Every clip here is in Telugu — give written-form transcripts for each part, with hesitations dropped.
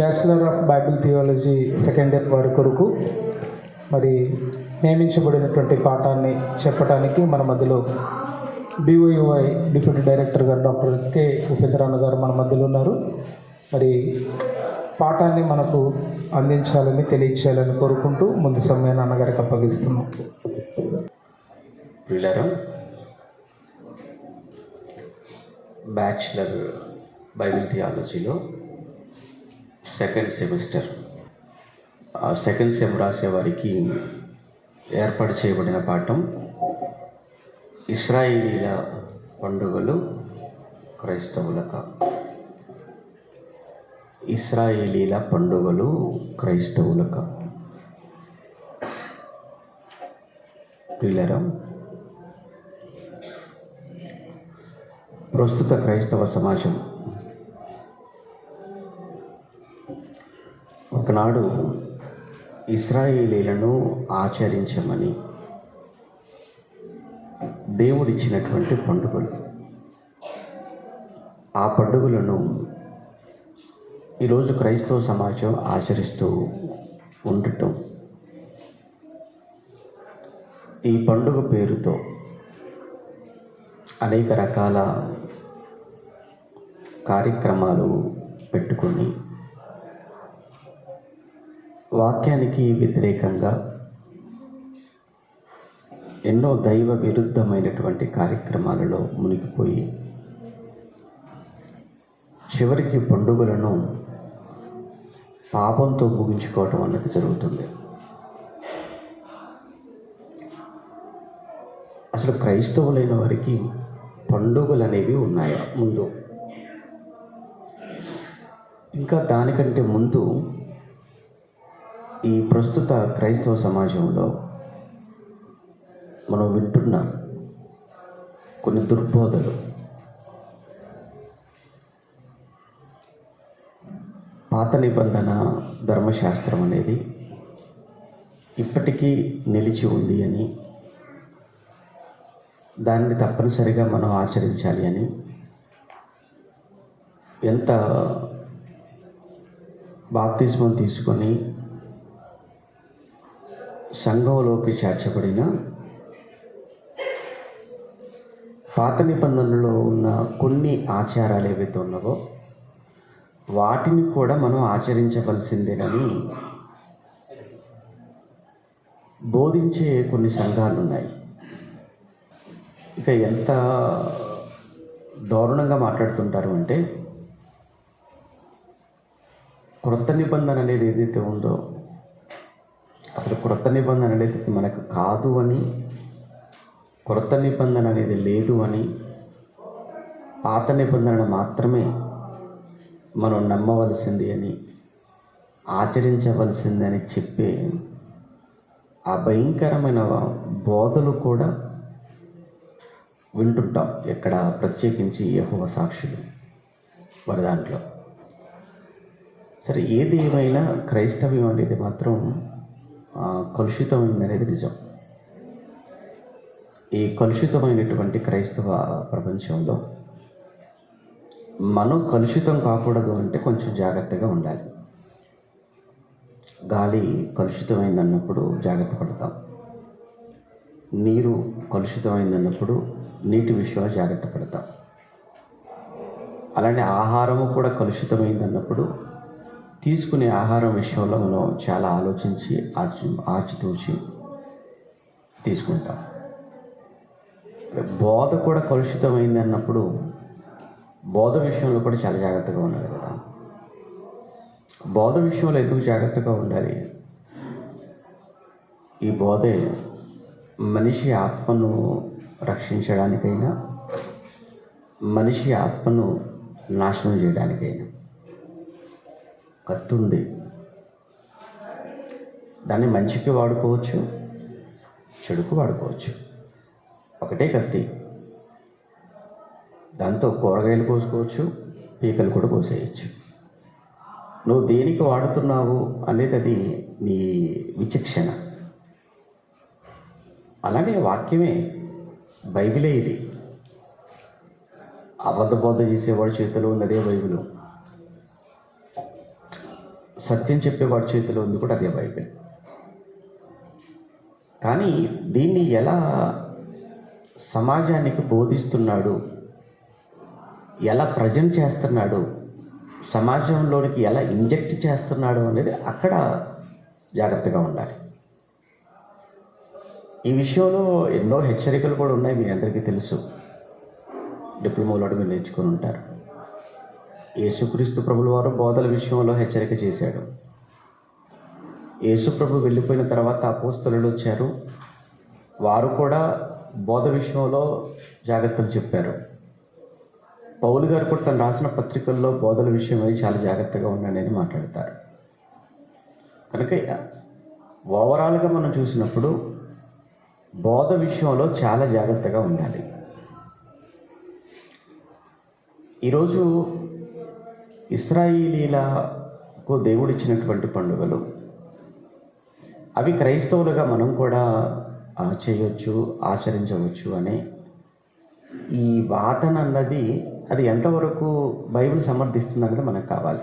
Bachelor of Bible theology second year వారి కొరకు మరి నియమించబడినటువంటి పాఠాన్ని చెప్పడానికి మన మధ్యలో BOUI డిప్యూటీ డైరెక్టర్ గారు డాక్టర్ కె ఉపేంద్రనాథ్ గారు మన మధ్యలో ఉన్నారు. మరి పాఠాన్ని మనకు అందించాలని తెలియచేయాలని కోరుకుంటూ ముందు సమయాన్ని అన్నగారికి అప్పగిస్తున్నాం. ప్రియులారా, బ్యాచిలర్ బైబిల్ థియాలజీలో సెకండ్ సెమిస్టర్ సెకండ్ సెమ్ రాసే వారికి ఏర్పాటు చేయబడిన పాఠం ఇశ్రాయేలీల పండుగలు క్రైస్తవులక. ఇశ్రాయేలీల పండుగలు క్రైస్తవులక. ప్రియులారా, ప్రస్తుత క్రైస్తవ సమాజం ఒకనాడు ఇశ్రాయేలీలను ఆచరించమని దేవుడిచ్చినటువంటి పండుగలు, ఆ పండుగలను ఈరోజు క్రైస్తవ సమాజం ఆచరిస్తూ ఉండటం, ఈ పండుగ పేరుతో అనేక రకాల కార్యక్రమాలు పెట్టుకొని వాక్యానికి వ్యతిరేకంగా ఎన్నో దైవ విరుద్ధమైనటువంటి కార్యక్రమాలలో మునిగిపోయి చివరికి పండుగలను పాపంతో ముగించుకోవటం అన్నది జరుగుతుంది. అసలు క్రైస్తవులైన వారికి పండుగలు అనేవి ఉన్నాయా? ముందు ఇంకా దానికంటే ముందు ఈ ప్రస్తుత క్రైస్తవ సమాజంలో మనం వింటున్న కొన్ని దుర్బోధలు, పాత నిబంధన ధర్మశాస్త్రం అనేది ఇప్పటికీ నిలిచి ఉంది అని, దాన్ని తప్పనిసరిగా మనం ఆచరించాలి అని ఎంత బాప్తిస్మం తీసుకొని సంఘంలోకి చేర్చబడిన పాత నిబంధనలో ఉన్న కొన్ని ఆచారాలు ఏవైతే ఉన్నావో వాటిని కూడా మనం ఆచరించవలసిందేనని బోధించే కొన్ని సంఘాలు ఉన్నాయి. ఇక ఎంత దారుణంగా మాట్లాడుతుంటారు అంటే, క్రొత్త నిబంధన అనేది ఏదైతే ఉందో అసలు క్రొత్త నిబంధన అనేది మనకు కాదు అని, క్రొత్త నిబంధన అనేది లేదు అని, పాత నిబంధన మాత్రమే మనం నమ్మవలసింది అని, ఆచరించవలసింది అని చెప్పే ఆ భయంకరమైన బోధలు కూడా వింటుంటాం. ఎక్కడ ప్రత్యేకించి యెహోవా సాక్షులు వారి దాంట్లో. సరే, ఏది ఏమైనా క్రైస్తవ్యం అనేది మాత్రం కలుషితమైందనేది నిజం. ఈ కలుషితమైనటువంటి క్రైస్తవ ప్రపంచంలో మనం కలుషితం కాకూడదు అంటే కొంచెం జాగ్రత్తగా ఉండాలి. గాలి కలుషితమైందన్నప్పుడు జాగ్రత్త పడతాం, నీరు కలుషితమైందన్నప్పుడు నీటి విషయంలో జాగ్రత్త పడతాం. అలానే ఆహారము కూడా కలుషితమైందన్నప్పుడు తీసుకునే ఆహారం విషయంలో మనం చాలా ఆలోచించి ఆచితూచి తీసుకుంటాం. బోధ కూడా కలుషితమైంది అన్నప్పుడు బోధ విషయంలో కూడా చాలా జాగ్రత్తగా ఉండాలి కదా. బోధ విషయంలో ఎందుకు జాగ్రత్తగా ఉండాలి? ఈ బోధే మనిషి ఆత్మను రక్షించడానికైనా, మనిషి ఆత్మను నాశనం చేయడానికైనా. కత్తి ఉంది, దాన్ని మంచికి వాడుకోవచ్చు, చెడుకు వాడుకోవచ్చు. ఒకటే కత్తి, దాంతో కూరగాయలు కోసుకోవచ్చు, పీకలు కూడా కోసేయచ్చు. నువ్వు దేనికి వాడుతున్నావు అనేది అది నీ విచక్షణ. అలానే వాక్యమే, బైబిలే ఇది. అబద్ధ బోధ చేసేవాడు చేతిలో ఉన్నదే బైబిలు. సత్యం చెప్పేవాడి చేతిలో ఉంది కూడా అదే బైబిల్. కానీ దీన్ని ఎలా సమాజానికి బోధిస్తున్నాడు, ఎలా ప్రజెంట్ చేస్తున్నాడు, సమాజంలోనికి ఎలా ఇంజెక్ట్ చేస్తున్నాడు అనేది అక్కడ జాగ్రత్తగా ఉండాలి. ఈ విషయంలో ఎన్నో హెచ్చరికలు కూడా ఉన్నాయి, మీ అందరికీ తెలుసు. డిప్లొమాలో మీరు నేర్చుకొని ఉంటారు. యేసుక్రీస్తు ప్రభుల వారు బోధల విషయంలో హెచ్చరిక చేశాడు. యేసు ప్రభు వెళ్ళిపోయిన తర్వాత అపోస్తలులు వచ్చారు, వారు కూడా బోధ విషయంలో జాగ్రత్తలు చెప్పారు. పౌలు గారు కూడా తను రాసిన పత్రికల్లో బోధల విషయమై చాలా జాగ్రత్తగా ఉన్నాడని మాట్లాడతారు. కనుక ఓవరాల్గా మనం చూసినప్పుడు బోధ విషయంలో చాలా జాగ్రత్తగా ఉండాలి. ఈరోజు ఇశ్రాయేలీలకు దేవుడిచ్చినటువంటి పండుగలు అవి క్రైస్తవులుగా మనం కూడా చేయవచ్చు, ఆచరించవచ్చు అనే ఈ వాదన అన్నది అది ఎంతవరకు బైబిల్ సమర్థిస్తుంది అన్నది మనకు కావాలి.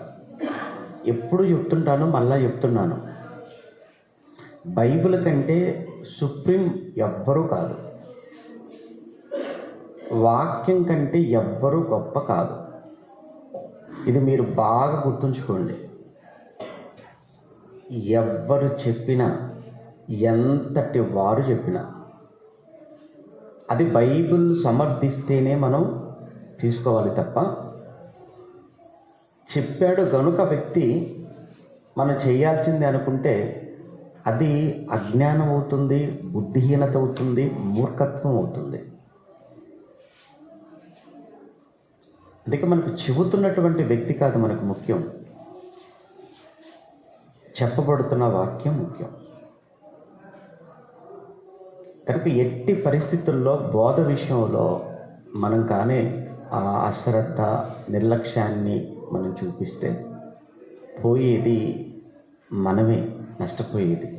ఎప్పుడు చెప్తుంటాను, మళ్ళా చెప్తున్నాను, బైబిల్ కంటే సుప్రీం ఎవ్వరూ కాదు, వాక్యం కంటే ఎవ్వరూ గొప్ప కాదు. ఇది మీరు బాగా గుర్తుంచుకోండి. ఎవ్వరు చెప్పినా, ఎంతటి వారు చెప్పినా అది బైబిల్ సమర్థిస్తేనే మనం తీసుకోవాలి తప్ప, చెప్పాడు గనుక వ్యక్తి మనం చేయాల్సిందే అనుకుంటే అది అజ్ఞానం అవుతుంది, బుద్ధిహీనత అవుతుంది, మూర్ఖత్వం అవుతుంది. అందుకే మనకు చెబుతున్నటువంటి వ్యక్తి కాదు మనకు ముఖ్యం, చెప్పబడుతున్న వాక్యం ముఖ్యం. కనుక ఎట్టి పరిస్థితుల్లో బోధ విషయంలో మనం కానీ ఆ అశ్రద్ధ, నిర్లక్ష్యాన్ని మనం చూపిస్తే పోయేది మనమే, నష్టపోయేది,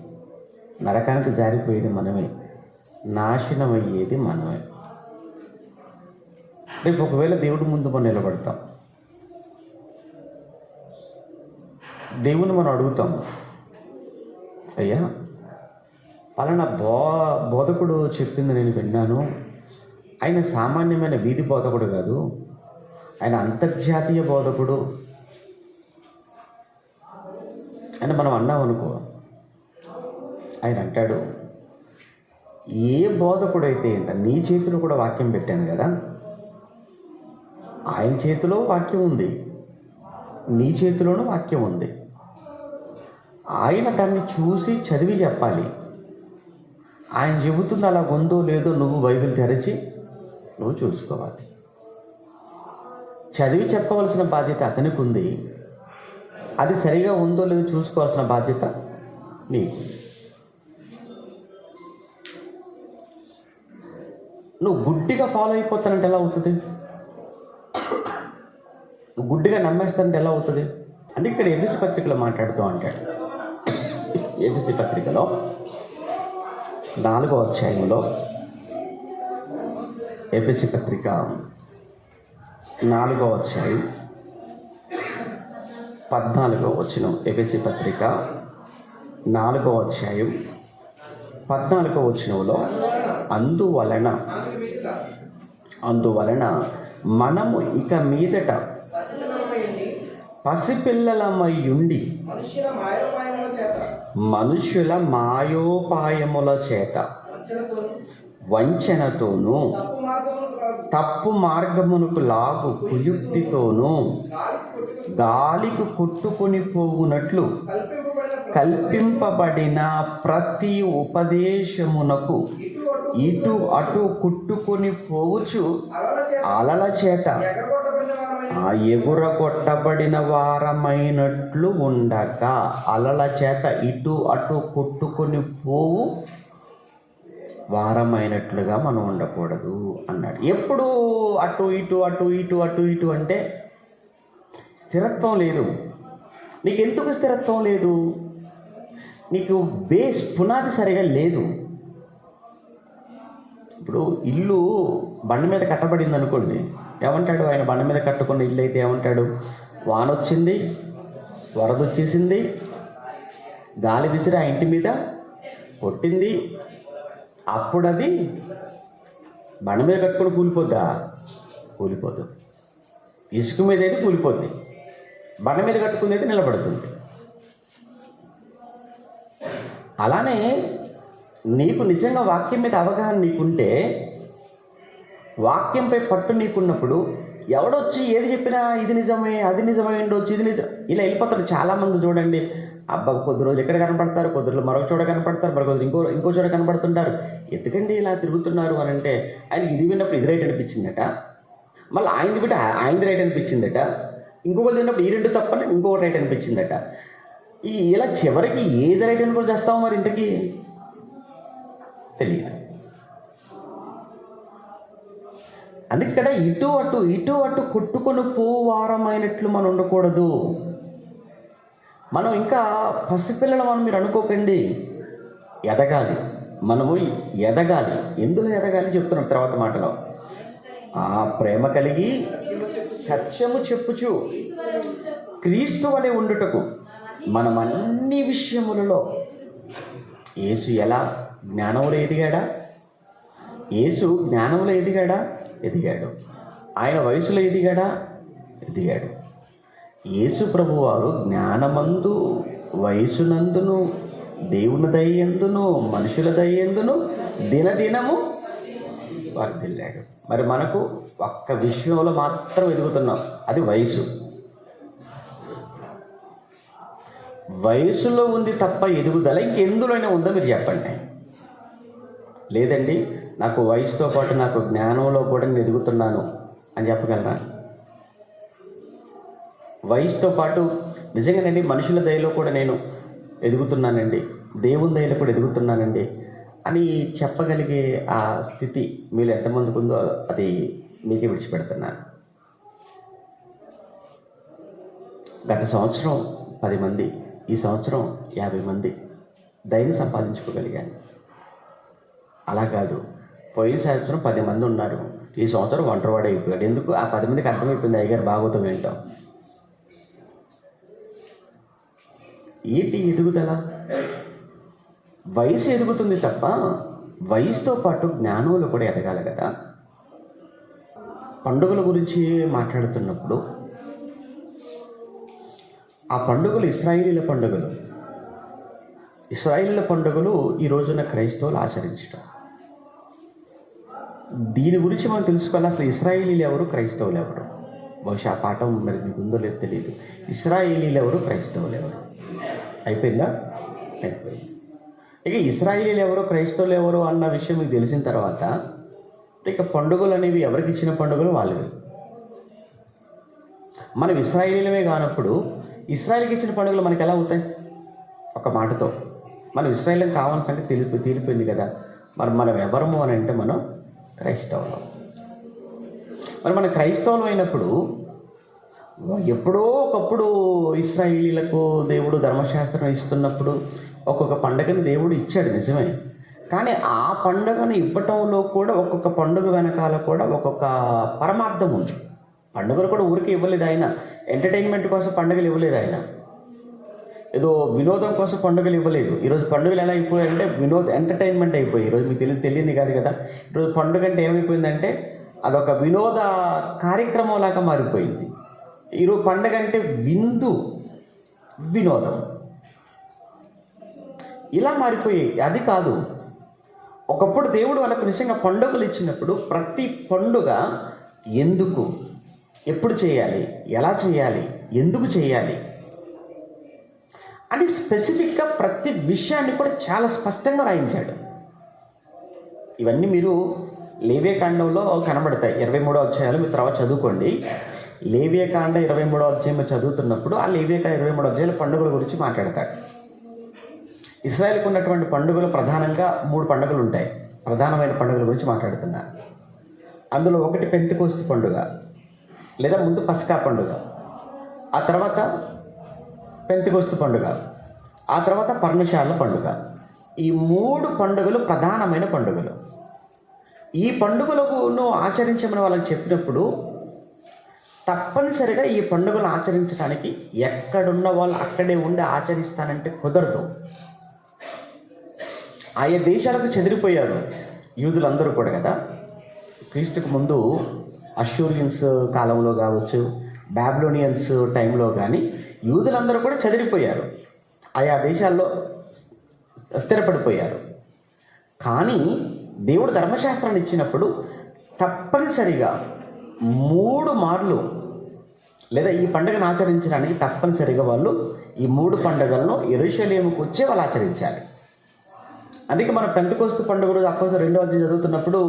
నరకానికి జారిపోయేది మనమే, నాశనం అయ్యేది మనమే. రేపు ఒకవేళ దేవుడి ముందు మనం నిలబడతాం, దేవుని మనం అడుగుతాం, అయ్యా పలానా బోధకుడు చెప్పింది నేను విన్నాను, ఆయన సామాన్యమైన వీధి బోధకుడు కాదు, ఆయన అంతర్జాతీయ బోధకుడు అని మనం అన్నాం అనుకో, ఆయన అంటాడు, ఏ బోధకుడైతే ఏంట, నీ చేతిలో కూడా వాక్యం పెట్టాను కదా, ఆయన చేతిలో వాక్యం ఉంది, నీ చేతిలోనూ వాక్యం ఉంది, ఆయన దాన్ని చూసి చదివి చెప్పాలి. ఆయన చెబుతుంది అలా ఉందో లేదో నువ్వు బైబిల్ తెరచి నువ్వు చూసుకోవాలి. చదివి చెప్పవలసిన బాధ్యత అతనికి ఉంది, అది సరిగా ఉందో లేదో చూసుకోవాల్సిన బాధ్యత నీకు. నువ్వు గుడ్డిగా ఫాలో అయిపోతానంటే ఎలా అవుతుంది? నువ్వు గుడ్డిగా నమ్మేస్తానంటే ఎలా అవుతుంది? అది ఇక్కడ ఎఫెసీ పత్రికలో మాట్లాడుతూ అంటాడు. ఎఫెసీ పత్రికలో 4వ అధ్యాయంలో, ఎఫెసీ పత్రిక 4వ అధ్యాయం 14వ వచనం. ఎఫెసీ పత్రిక 4వ అధ్యాయం 14వ వచనంలో, అందువలన మనము ఇక మీదట పసిపిల్లలమై ఉండి మనుష్యుల మాయోపాయముల చేత వంచనతోనూ తప్పు మార్గమునకు లాగు కుయుక్తితోనూ గాలికి కొట్టుకొని పోవునట్లు కల్పింపబడిన ప్రతి ఉపదేశమునకు ఇటు అటు కుట్టుకొని పోవచ్చు అలల చేత ఎగురగొట్టబడిన వారమైనట్లు ఉండక, అలల చేత ఇటు అటు కొట్టుకొని పోవు వారమైనట్లుగా మనం ఉండకూడదు అన్నాడు. ఎప్పుడు అటు ఇటు అటు ఇటు అటు ఇటు అంటే స్థిరత్వం లేదు. నీకెందుకు స్థిరత్వం లేదు? నీకు బేస్, పునాది సరిగా లేదు. ఇప్పుడు ఇల్లు బండ మీద కట్టబడింది అనుకోండి, ఏమంటాడు ఆయన? బండ మీద కట్టుకున్న ఇల్లు అయితే ఏమంటాడు? వానొచ్చింది, వరద వచ్చేసింది, గాలి విసిరి ఆ ఇంటి మీద కొట్టింది. అప్పుడు అది బండ మీద కట్టుకొని కూలిపోద్దా? కూలిపోదు. ఇసుక మీద అయితే కూలిపోద్ది, బండ మీద కట్టుకుని అయితే నిలబడుతుంది. అలానే నీకు నిజంగా వాక్యం మీద అవగాహన నీకుంటే, వాక్యంపై పట్టు నీకున్నప్పుడు ఎవడొచ్చి ఏది చెప్పినా ఇది నిజమే, అది నిజమే ఉండొచ్చు, ఇది నిజం, ఇలా వెళ్ళిపోతారు. చాలామంది చూడండి, అబ్బా కొద్ది రోజులు ఎక్కడ కనపడతారు, కొద్ది రోజులు మరొక చోట కనపడతారు, మరొక రోజు ఇంకో చోట కనపడుతుంటారు. ఎందుకండి ఇలా తిరుగుతున్నారు అని అంటే, ఆయనకి ఇది విన్నప్పుడు ఇది రైట్ అనిపించిందట, మళ్ళీ ఆయనది బిడ్డ ఆయనది రైట్ అనిపించిందట, ఇంకొకటి తిన్నప్పుడు ఈ రెండు తప్పని ఇంకొకటి రైట్ అనిపించిందట. ఇలా చివరికి ఏది రైట్ అని కూడా చేస్తామో మరి ఇంతకీ తెలియదు. అందుకే ఇక్కడ ఇటు అటు కొట్టుకొని పోవారమైనట్లు మనం ఉండకూడదు. మనం ఇంకా పసిపిల్లలు అని మీరు అనుకోకండి. ఎదగాలి, మనము ఎదగాలి. ఎందులో ఎదగాలి చెప్తున్నాం తర్వాత మాటలో. ఆ ప్రేమ కలిగి సత్యము చెప్పుచు క్రీస్తు వలె ఉండుటకు మనం అన్ని విషయములలో, యేసు ఎలా జ్ఞానంలో ఎదిగాడా? యేసు జ్ఞానంలో ఎదిగాడు. ఆయన వయసులో ఎదిగాడా? ఎదిగాడు. యేసు ప్రభువారు జ్ఞానమందు, వయసునందును, దేవుని దయ్యందును, మనుషుల దయ్యందును దినదినము వర్ధిల్లాడు. మరి మనకు ఒక్క విషయంలో మాత్రం ఎదుగుతున్నాం, అది వయసు. వయసులో ఉంది తప్ప ఎదుగుదల ఇంకెందులోనే ఉందో మీరు చెప్పండి. లేదండి నాకు వయసుతో పాటు నాకు జ్ఞానంలో కూడా నేను ఎదుగుతున్నాను అని చెప్పగలరా? వయసుతో పాటు నిజంగానండి మనుషుల దయలో కూడా నేను ఎదుగుతున్నానండి, దేవుని దయలో కూడా ఎదుగుతున్నానండి అని చెప్పగలిగే ఆ స్థితి మీరు ఎంతమందికి ఉందో అది మీకే విడిచిపెడుతున్నాను. గత సంవత్సరం 10 మంది, ఈ సంవత్సరం 50 మంది దయని సంపాదించుకోగలిగాను. అలా కాదు, పోయిన సంవత్సరం 10 మంది ఉన్నారు, ఈ సంవత్సరం ఒంటరివాడు అయిపోయాడు. ఎందుకు? ఆ 10 మందికి అర్థమైపోయింది అయ్యగారు భాగవతం ఏంటో. ఏంటి ఎదుగుదల? వయసు ఎదుగుతుంది తప్ప వయసుతో పాటు జ్ఞానంలో కూడా ఎదగాలి కదా. పండుగల గురించి మాట్లాడుతున్నప్పుడు ఆ పండుగలు ఇశ్రాయేలీల పండుగలు. ఇశ్రాయేలీల పండుగలు ఈ రోజున క్రైస్తవులు ఆచరించడం. దీని గురించి మనం తెలుసుకోవాలి. అసలు ఇశ్రాయేలీలు ఎవరు, క్రైస్తవులు ఎవరు? బహుశా ఆ పాఠం మరి మీకు ఉందో లేదో తెలియదు. ఇశ్రాయేలీలు ఎవరు, క్రైస్తవులు ఎవరు? అయిపోయిందా? అయిపోయింది. ఇక ఇశ్రాయేలీలు ఎవరో, క్రైస్తవులు ఎవరో అన్న విషయం మీకు తెలిసిన తర్వాత ఇక పండుగలు అనేవి ఎవరికి ఇచ్చిన పండుగలు వాళ్ళవి. మనం ఇశ్రాయేలీలమే కానప్పుడు ఇశ్రాయేల్కి ఇచ్చిన పండుగలు మనకి ఎలా అవుతాయి? ఒక మాటతో మనం ఇశ్రాయేల్కి కావాల్సిన సంగతి తీరిపోయింది కదా. మరి మనం ఎవరము అని అంటే మనం క్రైస్తవులం. మరి మన క్రైస్తవులం అయినప్పుడు ఎప్పుడో ఒకప్పుడు ఇశ్రాయేలీలకు దేవుడు ధర్మశాస్త్రం ఇస్తున్నప్పుడు ఒక్కొక్క పండుగని దేవుడు ఇచ్చాడు, నిజమే. కానీ ఆ పండుగను ఇవ్వటంలో కూడా ఒక్కొక్క పండుగ వెనకాల కూడా ఒక్కొక్క పరమార్థం ఉంది. పండుగలు కూడా ఊరికే ఇవ్వలేదు ఆయన, ఎంటర్టైన్మెంట్ కోసం పండుగలు ఇవ్వలేదు ఆయన, ఏదో వినోదం కోసం పండుగలు ఇవ్వలేదు. ఈరోజు పండుగలు ఎలా అయిపోయాయంటే ఎంటర్టైన్మెంట్ అయిపోయి, ఈరోజు మీకు తెలియదు కాదు కదా. ఈరోజు పండుగ అంటే ఏమైపోయిందంటే అదొక వినోద కార్యక్రమం లాగా మారిపోయింది. ఈరోజు పండుగ అంటే విందు, వినోదం, ఇలా మారిపోయాయి. అది కాదు. ఒకప్పుడు దేవుడు వాళ్ళకు నిజంగా పండుగలు ఇచ్చినప్పుడు ప్రతి పండుగ ఎందుకు, ఎప్పుడు చేయాలి, ఎలా చేయాలి, ఎందుకు చేయాలి అని స్పెసిఫిక్గా ప్రతి విషయాన్ని కూడా చాలా స్పష్టంగా రాయించాడు. ఇవన్నీ మీరు లేవియకాండంలో కనబడతాయి. 23వ అధ్యాయాలు మీరు తర్వాత చదువుకోండి. లేవియకాండ 23వ అధ్యాయం చదువుతున్నప్పుడు ఆ లేవియకాండ 23వ అధ్యాయాల పండుగల గురించి మాట్లాడతాడు. ఇశ్రాయేలుకు ఉన్నటువంటి పండుగలు ప్రధానంగా 3 పండుగలు ఉంటాయి. ప్రధానమైన పండుగల గురించి మాట్లాడుతున్నారు. అందులో ఒకటి పెంతెకోస్తు పండుగ, లేదా ముందు పస్కా పండుగ, ఆ తర్వాత పెంతెకోస్తు పండుగ, ఆ తర్వాత పర్ణశాల పండుగ. ఈ 3 పండుగలు ప్రధానమైన పండుగలు. ఈ పండుగలను ఆచరించమని వాళ్ళకి చెప్పినప్పుడు తప్పనిసరిగా ఈ పండుగను ఆచరించడానికి ఎక్కడున్న వాళ్ళు అక్కడే ఉండి ఆచరిస్తానంటే కుదరదు. ఆయా దేశాలకు చెదిరిపోయారు యూదులందరూ కూడా కదా. క్రీస్తుకు ముందు అష్యూరియన్స్ కాలంలో కావచ్చు, బాబిలోనియన్స్ టైంలో కానీ యూదులందరూ కూడా చెదిరిపోయారు, ఆయా దేశాల్లో స్థిరపడిపోయారు. కానీ దేవుడు ధర్మశాస్త్రాన్ని ఇచ్చినప్పుడు తప్పనిసరిగా 3 మార్లు లేదా ఈ పండుగను ఆచరించడానికి తప్పనిసరిగా వాళ్ళు ఈ 3 పండుగలను యెరూషలేముకు వచ్చి వాళ్ళు ఆచరించాలి. అందుకే మనం పెంతెకోస్తు పండుగ రోజు అపోస్తలుల 2వ అధ్యాయం చదువుతున్నప్పుడు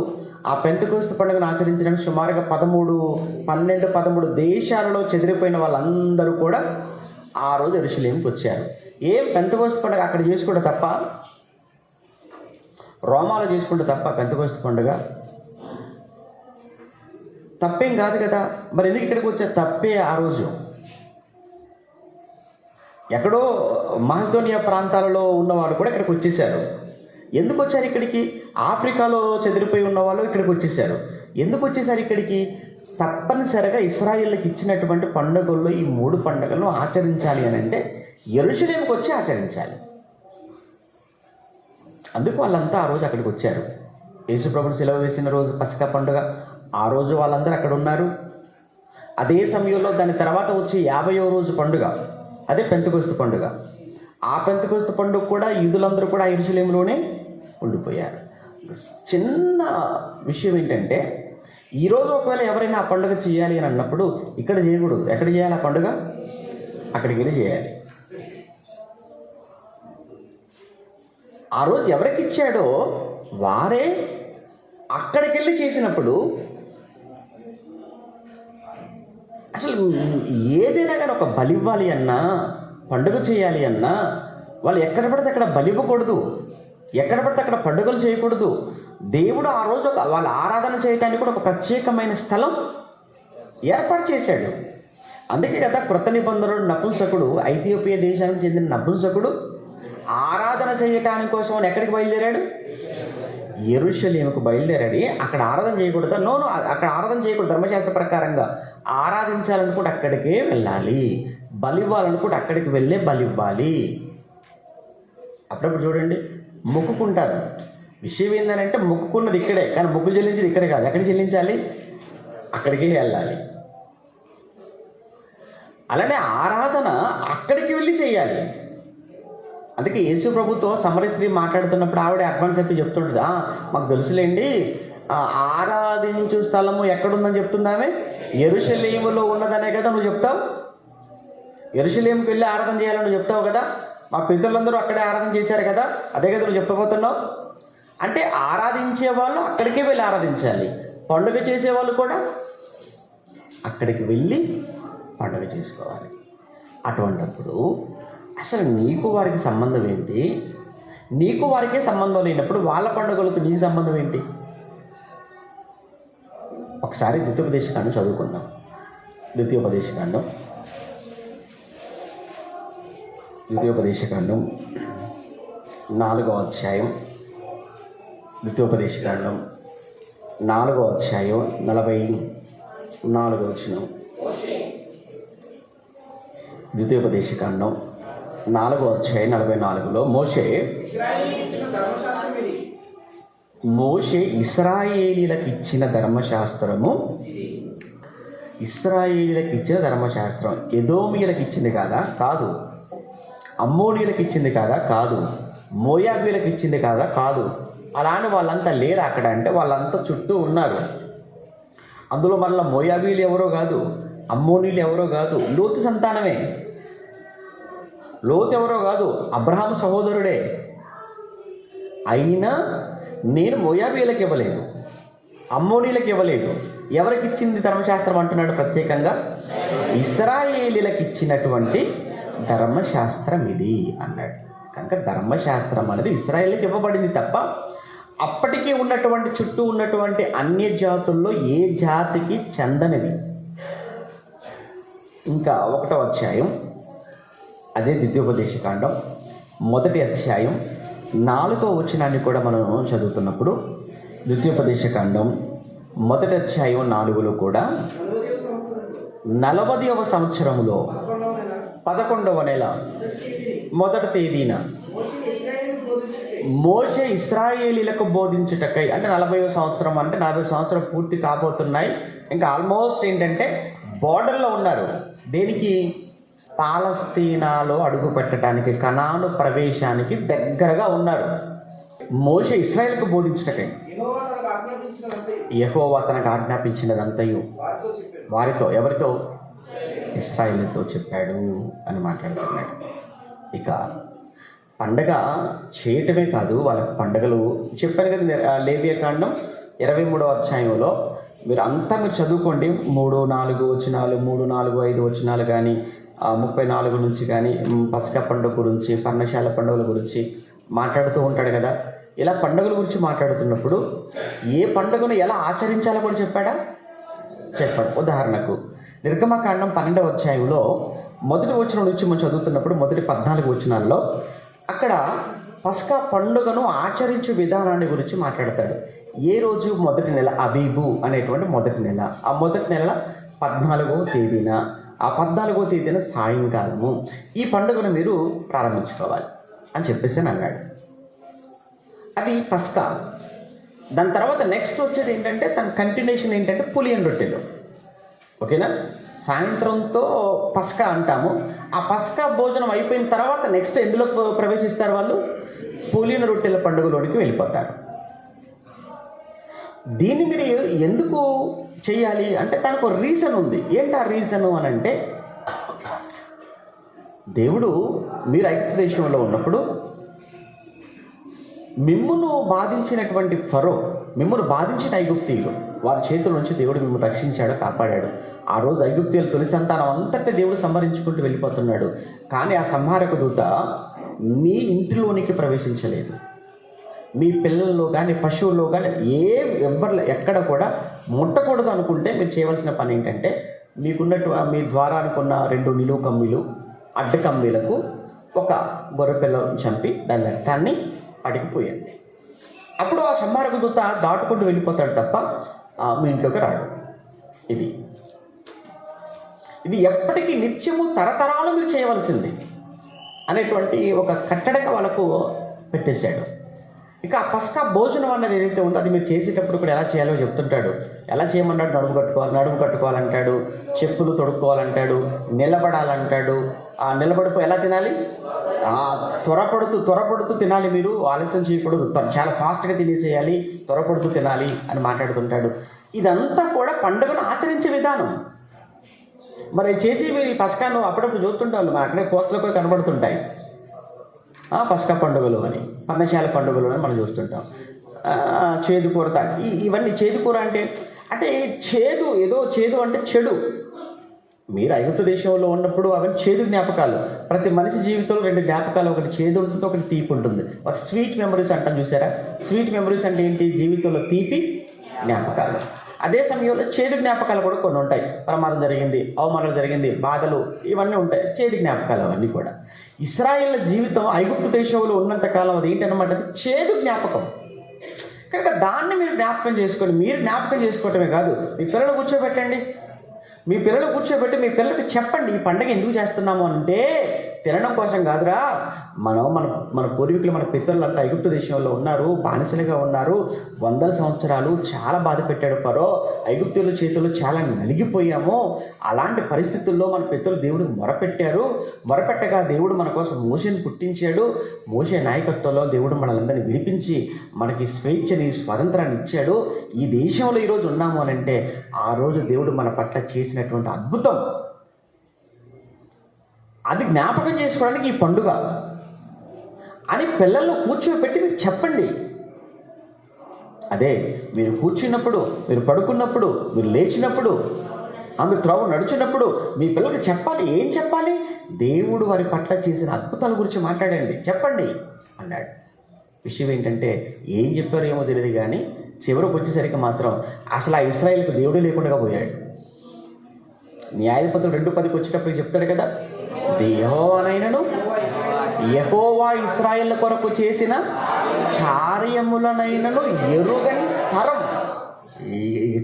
ఆ పెంతెకోస్తు పండుగను ఆచరించడానికి సుమారుగా 13 దేశాలలో చెదిరిపోయిన వాళ్ళందరూ కూడా ఆ రోజు యెరూషలేముకి వచ్చారు. పెంతెకోస్తు పండుగ అక్కడ చేసుకుంటే తప్ప, రోమాలో చేసుకుంటే తప్ప పెంతెకోస్తు పండుగ తప్పేం కాదు కదా. మరి ఎందుకు ఇక్కడికి వచ్చే తప్పే? ఆ రోజు ఎక్కడో మాసిదోనియా ప్రాంతాలలో ఉన్నవారు కూడా ఇక్కడికి వచ్చేసారు. ఎందుకు వచ్చారు ఇక్కడికి? ఆఫ్రికాలో చెదిరిపోయి ఉన్న వాళ్ళు ఇక్కడికి వచ్చేసారు. ఎందుకు వచ్చేసారు ఇక్కడికి? తప్పనిసరిగా ఇశ్రాయేలుకి ఇచ్చినటువంటి పండుగల్లో ఈ 3 పండుగలను ఆచరించాలి అని అంటే యెరూషలేముకి వచ్చి ఆచరించాలి. అందుకు వాళ్ళంతా ఆ రోజు అక్కడికి వచ్చారు. యేసుప్రభుని సిలువ వేసిన రోజు పస్కా పండుగ, ఆ రోజు వాళ్ళందరూ అక్కడ ఉన్నారు. అదే సమయంలో దాని తర్వాత వచ్చే 50వ రోజు పండుగ, అదే పెంతెకోస్తు పండుగ. ఆ పెంతెకోస్తు పండుగ కూడా యూదులందరూ కూడా యెరూషలేములోనే ఉండిపోయారు. చిన్న విషయం ఏంటంటే, ఈరోజు ఒకవేళ ఎవరైనా ఆ పండుగ చేయాలి అని అన్నప్పుడు ఇక్కడ చేయకూడదు. ఎక్కడ చేయాలి ఆ పండుగ? అక్కడికి వెళ్ళి చేయాలి. ఆ రోజు ఎవరికి ఇచ్చాడో వారే అక్కడికి వెళ్ళి చేసినప్పుడు అసలు ఏదైనా కానీ ఒక బలి ఇవ్వాలి అన్నా, పండుగ చేయాలి అన్నా వాళ్ళు ఎక్కడ పడితే అక్కడ బలి ఇవ్వకూడదు, ఎక్కడ పడితే అక్కడ పండుగలు చేయకూడదు. దేవుడు ఆ రోజు వాళ్ళ ఆరాధన చేయడానికి కూడా ఒక ప్రత్యేకమైన స్థలం ఏర్పాటు చేశాడు. అందుకే కదా క్రొత్త నిబంధనలు నపుంసకుడు, ఐథియోపియా దేశానికి చెందిన నపుంసకుడు ఆరాధన చేయటానికి కోసం ఎక్కడికి బయలుదేరాడు? యెరూషలేముకు బయలుదేరాడు. అక్కడ ఆరాధన చేయకూడదు? నోను, అక్కడ ఆరాధన చేయకూడదు. ధర్మశాస్త్ర ప్రకారంగా ఆరాధించాలనుకుంటే అక్కడికే వెళ్ళాలి, బలి ఇవ్వాలనుకుంటే అక్కడికి వెళ్ళే బలి ఇవ్వాలి. అప్పుడప్పుడు చూడండి మొక్కుకుంటారు. విషయం ఏంటంటే మొక్కుకున్నది ఇక్కడే, కానీ మొక్కు చెల్లించేది ఇక్కడే కాదు. ఎక్కడికి చెల్లించాలి? అక్కడికే వెళ్ళాలి. అలానే ఆరాధన అక్కడికి వెళ్ళి చేయాలి. అందుకే యేసు ప్రభుతో సమరయ స్త్రీ మాట్లాడుతున్నప్పుడు ఆవిడ అడ్వాన్స్ చెప్పి చెప్తుంటుందా, మాకు తెలుసులేండి, ఆరాధించు స్థలము ఎక్కడుందని చెప్తుందామే, యెరూషలేములో ఉన్నదనే కదా నువ్వు చెప్తావు. యెరూషలేముకి వెళ్ళి ఆరాధన చేయాలని నువ్వు చెప్తావు కదా. మా పితరులందరూ అక్కడే ఆరాధన చేశారు కదా, అదే కదా నువ్వు చెప్పబోతున్నావు. అంటే ఆరాధించే వాళ్ళు అక్కడికే వెళ్ళి ఆరాధించాలి, పండుగ చేసేవాళ్ళు కూడా అక్కడికి వెళ్ళి పండుగ చేసుకోవాలి. అటువంటప్పుడు అసలు నీకు వారికి సంబంధం ఏంటి? నీకు వారికే సంబంధం లేనప్పుడు వాళ్ళ పండుగలతో నీకు సంబంధం ఏంటి? ఒకసారి ద్వితీయోపదేశకాండం చదువుకుందాం. ద్వితీయోపదేశకాండం 4వ అధ్యాయం, ద్వితీయోపదేశకాండం 4వ అధ్యాయం 44వ వచనం. ద్వితీయోపదేశకాండం 4వ అధ్యాయం 44లో మోషే ఇశ్రాయేలీలకు ఇచ్చిన ధర్మశాస్త్రము, ఇశ్రాయేలీలకు ఇచ్చిన ధర్మశాస్త్రం ఎదోమీయులకు ఇచ్చింది కాదా? కాదు. అమ్మోనీయులకు ఇచ్చింది కాదా? కాదు. మోయాబీలకు ఇచ్చింది కాదా? కాదు. అలానే వాళ్ళంతా లేరు అక్కడ అంటే వాళ్ళంతా చుట్టూ ఉన్నారు. అందులో మళ్ళీ మోయాబీలు ఎవరో కాదు, అమ్మోనీయులు ఎవరో కాదు, లోతు సంతానమే. లోతు ఎవరో కాదు, అబ్రహాము సహోదరుడే. అయినా నేను మోయాబీలకు ఇవ్వలేదు, అమ్మోనీలకు ఇవ్వలేదు. ఎవరికి ఇచ్చింది ధర్మశాస్త్రం అంటున్నాడు ప్రత్యేకంగా? ఇశ్రాయేలీలకు ఇచ్చినటువంటి ధర్మశాస్త్రం ఇది అన్నాడు. కనుక ధర్మశాస్త్రం అనేది ఇశ్రాయేలుకి ఇవ్వబడింది తప్ప అప్పటికే ఉన్నటువంటి చుట్టూ ఉన్నటువంటి అన్య జాతుల్లో ఏ జాతికి చెందనిది. ఇంకా 1వ అధ్యాయం, అదే ద్వితీయోపదేశకాండం 1వ అధ్యాయం 4వ వచనాన్ని కూడా మనం చదువుతున్నప్పుడు, ద్వితీయోపదేశకాండం 1వ అధ్యాయం 4లో కూడా 40వ సంవత్సరములో 11వ నెల మొదటి తేదీన మోషే ఇశ్రాయేలీలకు బోధించుటకై, అంటే 40వ సంవత్సరం, అంటే 40 సంవత్సరం పూర్తి కాబోతున్నాయి. ఇంకా ఆల్మోస్ట్ ఏంటంటే బోర్డర్లో ఉన్నారు. దేనికి? పాలస్తీనాలో అడుగు పెట్టడానికి, కనాను ప్రవేశానికి దగ్గరగా ఉన్నారు. మోషే ఇశ్రాయేలుకు బోధించుటకై యెహోవా తనకు ఆజ్ఞాపించినదంతయు వారితో, ఎవరితో? ఇశ్రాయేలుతో చెప్పాడు అని మాట్లాడుతున్నాడు. ఇక పండగ చేయటమే కాదు, వాళ్ళకి పండగలు చెప్పాను కదా. లేవియకాండం 23వ అధ్యాయంలో మీరు అంతా మీరు చదువుకోండి. 3, 4 వచనాలు, 3, 4, 5 వచనాలు కానీ, 34 నుంచి కానీ పస్కా పండుగ గురించి, పర్ణశాల పండుగల గురించి మాట్లాడుతూ ఉంటాడు కదా. ఇలా పండుగల గురించి మాట్లాడుతున్నప్పుడు ఏ పండుగను ఎలా ఆచరించాలో కూడా చెప్పాడు. ఉదాహరణకు నిర్గమకాండం 12వ అధ్యాయంలో మొదటి వచనం నుంచి మనం చదువుతున్నప్పుడు మొదటి 14 వచనాల్లో అక్కడ పస్కా పండుగను ఆచరించే విధానాన్ని గురించి మాట్లాడతాడు. ఏ రోజు? మొదటి నెల, అబీబు అనేటువంటి మొదటి నెల. ఆ మొదటి నెల 14వ తేదీన, ఆ 14వ తేదీన సాయంకాలము ఈ పండుగను మీరు ప్రారంభించుకోవాలి అని చెప్పేసి అన్నాడు. అది పస్కా. దాని తర్వాత నెక్స్ట్ వచ్చేది ఏంటంటే, తన కంటిన్యూషన్ ఏంటంటే పులియన్ రొట్టెలు. ఓకేనా? సాయంత్రంతో పస్కా అంటాము. ఆ పస్కా భోజనం అయిపోయిన తర్వాత నెక్స్ట్ ఎందులో ప్రవేశిస్తారు వాళ్ళు? పులియన్ రొట్టెల పండుగలోనికి వెళ్ళిపోతారు. దీన్ని మీరు ఎందుకు చేయాలి అంటే దానికి ఒక రీజన్ ఉంది. ఏంటి ఆ రీజను అని అంటే, దేవుడు మీరు ఐగుప్తు దేశంలో ఉన్నప్పుడు మిమ్మును బాధించినటువంటి ఫరో, మిమ్మును బాధించిన ఐగుప్తీయులు, వారి చేతుల నుంచి దేవుడు మిమ్మల్ని రక్షించాడు, కాపాడాడు. ఆ రోజు ఐగుప్తీయులు తొలి సంతానం అంతటా దేవుడు సంహరించుకుంటూ వెళ్ళిపోతున్నాడు. కానీ ఆ సంహారక దూత మీ ఇంటిలోనికి ప్రవేశించలేదు. మీ పిల్లల్లో కానీ, పశువుల్లో కానీ ఎక్కడ కూడా ముట్టకూడదు అనుకుంటే మీరు చేయవలసిన పని ఏంటంటే, మీ ద్వారానుకున్న 2 నిలువు కమ్మీలు, అడ్డ కమ్మీలకు ఒక గొర్రెపిల్లను చంపి దాని రక్తాన్ని అడిగిపోయండి. అప్పుడు ఆ సంహారక దూత దాటుకుంటూ వెళ్ళిపోతాడు తప్ప మీ ఇంట్లోకి రాడు. ఇది ఎప్పటికీ నిత్యము తరతరాలు మీరు చేయవలసింది అనేటువంటి ఒక కట్టడగా వాళ్ళకు పెట్టేశాడు. ఇక ఆ పస్కా భోజనం అన్నది ఏదైతే ఉందో అది మీరు చేసేటప్పుడు కూడా ఎలా చేయాలో చెప్తుంటాడు. ఎలా చేయమన్నాడు? నడుము కట్టుకోవాలంటాడు, చెప్పులు తొడుక్కోవాలంటాడు, నిలబడాలంటాడు. ఆ నిలబడిపోయి ఎలా తినాలి? త్వరపడుతూ తినాలి. మీరు ఆలస్యం చేయకూడదు, చాలా ఫాస్ట్గా తినేసేయాలి, త్వరపడుతూ తినాలి అని మాట్లాడుతుంటాడు. ఇదంతా కూడా పండుగను ఆచరించే విధానం. మరి చేసి ఈ పస్కాను అప్పుడప్పుడు చూస్తుంటాం, అక్కడే పోస్టులో కూడా కనబడుతుంటాయి. పస్కా పండుగలు అని, పర్ణశాల పండుగలు అని మనం చూస్తుంటాం. చేదుకూర, ఇవన్నీ చేదుకూర అంటే చేదు, ఏదో చేదు అంటే చెడు. మీరు ఐగుప్తు దేశంలో ఉన్నప్పుడు అవన్నీ చేదు జ్ఞాపకాలు. ప్రతి మనిషి జీవితంలో 2 జ్ఞాపకాలు, ఒకటి చేదు ఉంటుంది, ఒకటి తీపి ఉంటుంది. ఒక స్వీట్ మెమరీస్ అంటాం, చూసారా? స్వీట్ మెమరీస్ అంటే ఏంటి? జీవితంలో తీపి జ్ఞాపకాలు. అదే సమయంలో చేదు జ్ఞాపకాలు కూడా కొన్ని ఉంటాయి. ప్రమాదం జరిగింది, అవమానాలు జరిగింది, బాధలు, ఇవన్నీ ఉంటాయి, చేదు జ్ఞాపకాలు అవన్నీ కూడా. ఇశ్రాయేళ్ల జీవితం ఐగుప్తు దేశంలో ఉన్నంతకాలం అది ఏంటన్నమాట? అది చేదు జ్ఞాపకం. కనుక దాన్ని మీరు జ్ఞాపకం చేసుకోండి. మీరు జ్ఞాపకం చేసుకోవటమే కాదు, మీ పిల్లలు కూర్చోబెట్టండి. మీ పిల్లలకి చెప్పండి, ఈ పండుగ ఎందుకు చేస్తున్నాము అంటే తినడం కోసం కాదురా. మన పూర్వీకులు, మన పితరులంతా ఐగుప్తు దేశంలో ఉన్నారు, బానిసలుగా ఉన్నారు, 100 సంవత్సరాలు చాలా బాధ పెట్టాడు ఫరో. ఐగుప్తుల చేతుల్లో చాలా నలిగిపోయాము. అలాంటి పరిస్థితుల్లో మన పితరులు దేవుడికి మొరపెట్టగా దేవుడు మన కోసం మోషేని పుట్టించాడు. మోషే నాయకత్వంలో దేవుడు మనలందరినీ విడిపించి మనకి స్వేచ్ఛని, స్వాతంత్రాన్ని ఇచ్చాడు. ఈ దేశంలో ఈరోజు ఉన్నాము అని అంటే ఆ రోజు దేవుడు మన పట్ల చేసినటువంటి అద్భుతం, అది జ్ఞాపకం చేసుకోవడానికి ఈ పండుగ అని పిల్లల్లో కూర్చోబెట్టి మీరు చెప్పండి. అదే మీరు కూర్చున్నప్పుడు, మీరు పడుకున్నప్పుడు, మీరు లేచినప్పుడు, మీరు త్రోవ నడుచున్నప్పుడు మీ పిల్లలకి చెప్పాలి. ఏం చెప్పాలి? దేవుడు వారి పట్ల చేసిన అద్భుతాల గురించి మాట్లాడండి, చెప్పండి అన్నాడు. విషయం ఏంటంటే ఏం చెప్పారో ఏమో తెలియదు కానీ చివరికి వచ్చేసరికి మాత్రం అసలు ఆ ఇశ్రాయేలుకు దేవుడే లేకుండా పోయాడు. న్యాయాధిపతులు 2:10 వచ్చేటప్పుడు చెప్తాడు కదా, యెహోవా ఇశ్రాయేలు కొరకు చేసిన కార్యములనైనను ఎరుగని తరం.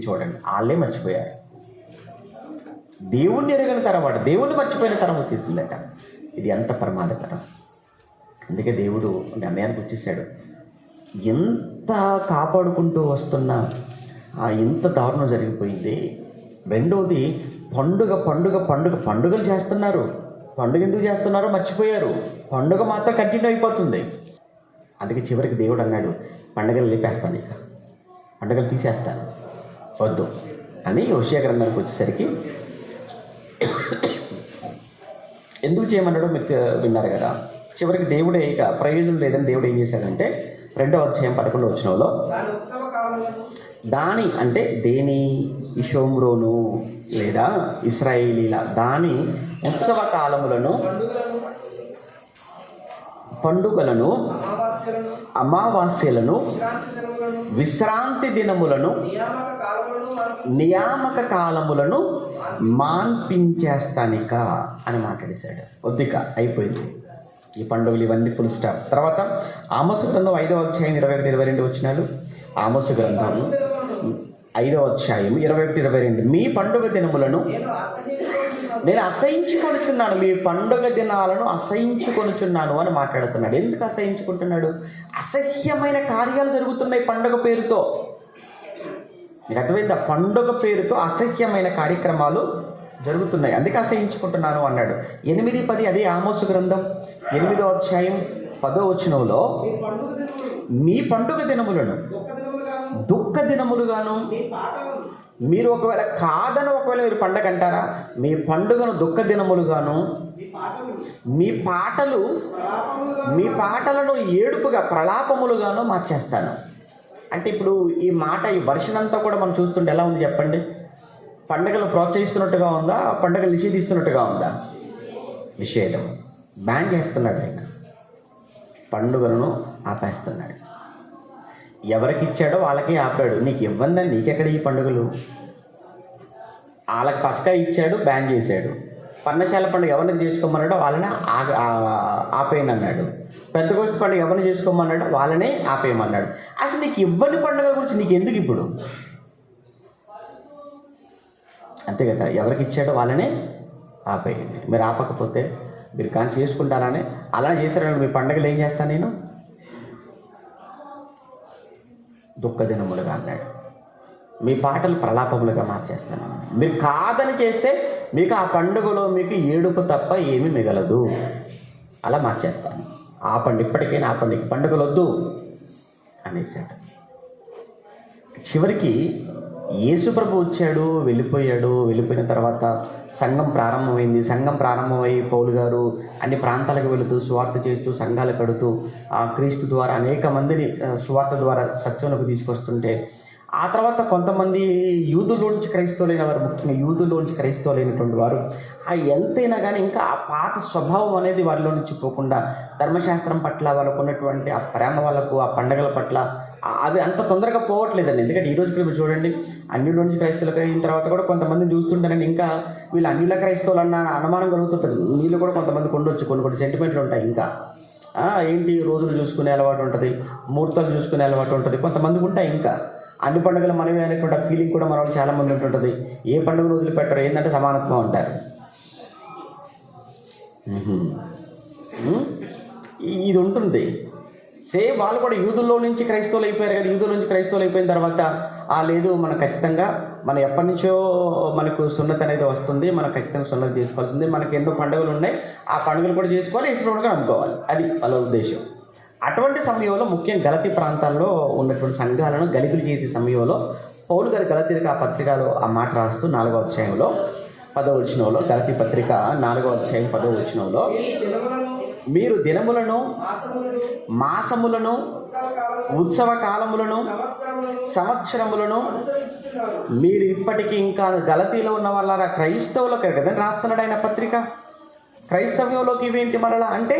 చూడండి, వాళ్ళే మర్చిపోయారు. దేవుణ్ణి ఎరగని తరం వాడు, దేవుణ్ణి మర్చిపోయిన తరం వచ్చేసిందట. ఇది ఎంత ప్రమాదకరం. అందుకే దేవుడు నిర్ణయానికి వచ్చేసాడు. ఎంత కాపాడుకుంటూ వస్తున్నా ఎంత దారుణం జరిగిపోయింది. రెండోది, పండుగలు చేస్తున్నారు. పండుగ ఎందుకు చేస్తున్నారో మర్చిపోయారు. పండుగ మాత్రం కంటిన్యూ అయిపోతుంది. అందుకే చివరికి దేవుడు అన్నాడు, పండుగలు లేపేస్తాను, ఇక పండుగలు తీసేస్తాను, వద్దు అని హోషేయ గ్రంథానికి వచ్చేసరికి ఎందుకు చేయమన్నాడో మీరు విన్నారు కదా. చివరికి దేవుడే ఇక ప్రయోజనం లేదని దేవుడు ఏం చేశాడంటే 2వ అధ్యాయం 11వ వచనంలో దాని అంటే దేని ఇషోమ్రోను లేదా ఇశ్రాయేలీల దాని ఉత్సవ కాలములను, పండుగలను, అమావాస్యలను, విశ్రాంతి దినములను, నియామక కాలములను మాన్పించేస్తానిక అని మాట్లాడేశాడు. వద్దిక అయిపోయింది ఈ పండుగలు, ఇవన్నీ ఫుల్ స్టాప్. తర్వాత ఆమోసు గ్రంథం 5వ అధ్యాయం 21-22 వచనాలు. ఆమోసు గ్రంథం 5వ అధ్యాయం 21-22 మీ పండుగ దినములను నేను అసహించుకొనుచున్నాను, మీ పండుగ దినాలను అసహించుకొనుచున్నాను అని మాట్లాడుతున్నాడు. ఎందుకు అసహించుకుంటున్నాడు? అసహ్యమైన కార్యాలు జరుగుతున్నాయి పండుగ పేరుతో. మీకు అర్థమైందా? పండుగ పేరుతో అసహ్యమైన కార్యక్రమాలు జరుగుతున్నాయి, అందుకే అసహించుకుంటున్నాను అన్నాడు. 8-10 అదే ఆమోసు గ్రంథం 8వ అధ్యాయం 10వ వచనంలో మీ పండుగ దినములను దుఃఖ దినములుగాను, మీరు ఒకవేళ మీరు పండగ అంటారా, మీ పండుగను దుఃఖ దినములుగాను, మీ పాటలను ఏడుపుగా ప్రలాపములుగాను మార్చేస్తాను. అంటే ఇప్పుడు ఈ మాట, ఈ వర్షన్ అంతా కూడా మనం చూస్తుంటే ఎలా ఉంది చెప్పండి? పండుగలు ప్రోత్సహిస్తున్నట్టుగా ఉందా, పండుగలు నిషేధిస్తున్నట్టుగా ఉందా? నిషేధం, బ్యాన్ చేస్తున్నాడు ఆయన. పండుగలను ఆపేస్తున్నాడు. ఎవరికి ఇచ్చాడో వాళ్ళకే ఆపాడు. నీకు ఇవ్వందని నీకెక్కడ ఈ పండుగలు? వాళ్ళకి పసకా ఇచ్చాడు, బ్యాన్ చేశాడు. పర్ణశాల పండుగ ఎవరిని చేసుకోమన్నాడో వాళ్ళనే ఆపేయను అన్నాడు. పెద్ద గోష్ఠి పండుగ ఎవరిని చేసుకోమన్నాడో వాళ్ళనే ఆపేయమన్నాడు. అసలు నీకు ఇవ్వని పండుగ గురించి నీకు ఎందుకు ఇప్పుడు? అంతే కదా, ఎవరికి ఇచ్చాడో వాళ్ళనే ఆపేయండి. మీరు ఆపకపోతే మీరు కానీ చేసుకుంటారని అలా చేశారని మీ పండుగలు ఏం చేస్తాను నేను? దుఃఖ దినములుగా అన్నాడు. మీ పాటలు ప్రలాపములుగా మార్చేస్తాను. మీరు కాదని చేస్తే మీకు ఆ పండుగలో మీకు ఏడుపు తప్ప ఏమీ మిగలదు. అలా మార్చేస్తాను. ఆపండి, ఇప్పటికైనా ఆపండి, పండుగలు వద్దు అనేసాడు. చివరికి యేసుప్రభు వచ్చాడు, వెళ్ళిపోయిన తర్వాత సంఘం ప్రారంభమైంది. సంఘం ప్రారంభమై పౌలు గారు అన్ని ప్రాంతాలకు వెళుతూ సువార్త చేస్తూ సంఘాలు కడుతూ క్రీస్తు ద్వారా అనేక మందిని సువార్త ద్వారా సత్యంలోకి తీసుకొస్తుంటే, ఆ తర్వాత కొంతమంది యూదులోంచి క్రైస్తవులైన వారు, ముఖ్యంగా యూదులోంచి క్రైస్తవులైనటువంటి వారు ఎంతైనా కానీ ఇంకా ఆ పాత స్వభావం అనేది వారిలో నుంచి పోకుండా ధర్మశాస్త్రం పట్ల వాళ్ళకు ఉన్నటువంటి ఆ ప్రేమ, వాళ్ళకు ఆ పండుగల పట్ల అవి అంత తొందరగా పోవట్లేదండి. ఎందుకంటే ఈరోజు కూడా చూడండి, అన్యులోంచి క్రైస్తవులకు అయిన తర్వాత కూడా కొంతమంది చూస్తుంటారండి, ఇంకా వీళ్ళు అన్యుల క్రైస్తవులు అన్న అనుమానం కలుగుతుంటుంది. వీళ్ళు కూడా కొంతమంది కొన్ని సెంటిమెంట్లు ఉంటాయి. ఇంకా ఏంటి రోజులు చూసుకునే అలవాటు ఉంటుంది, ముహూర్తాలు చూసుకునే అలవాటు ఉంటుంది, కొంతమందికి ఉంటాయి. ఇంకా అన్ని పండుగలు మనమే అనేటువంటి ఫీలింగ్ కూడా మన వాళ్ళు చాలామంది ఉంటుంటుంది. ఏ పండుగను వదిలిపెట్టరు, ఏంటంటే సమానత్వం అంటారు. ఇది ఉంటుంది. సేమ్ వాళ్ళు కూడా యూదుల్లో నుంచి క్రైస్తవులు అయిపోయారు కదా. యూదుల నుంచి క్రైస్తవులు అయిపోయిన తర్వాత లేదు, మనం ఖచ్చితంగా మనం ఎప్పటి నుంచో మనకు సున్నతి అనేది వస్తుంది, మనం ఖచ్చితంగా సున్నతి చేసుకోవాల్సింది, మనకి ఎన్నో పండుగలు ఉన్నాయి, ఆ పండుగలు కూడా చేసుకోవాలి, ఇష్టంగా అనుకోవాలి. అది వాళ్ళ ఉద్దేశం. అటువంటి సమయంలో ముఖ్యంగా గలతీ ప్రాంతాల్లో ఉన్నటువంటి సంఘాలను గలిబిలి చేసే సమయంలో పౌలు గారి గలతీలకు ఆ పత్రికలో ఆ మాట రాస్తూ 4వ అధ్యాయంలో 10వ వచనంలో, గలతీ పత్రిక 4వ అధ్యాయం 10వ వచనంలో, మీరు దినములను, మాసములను, ఉత్సవ కాలములను, సంవత్సరములను మీరు ఇప్పటికీ ఇంకా గలతీలో ఉన్న వాళ్ళ క్రైస్తవులకు కదా రాస్తున్నాడు ఆయన పత్రిక. క్రైస్తవ్యంలోకి ఇవేంటి మరలా అంటే,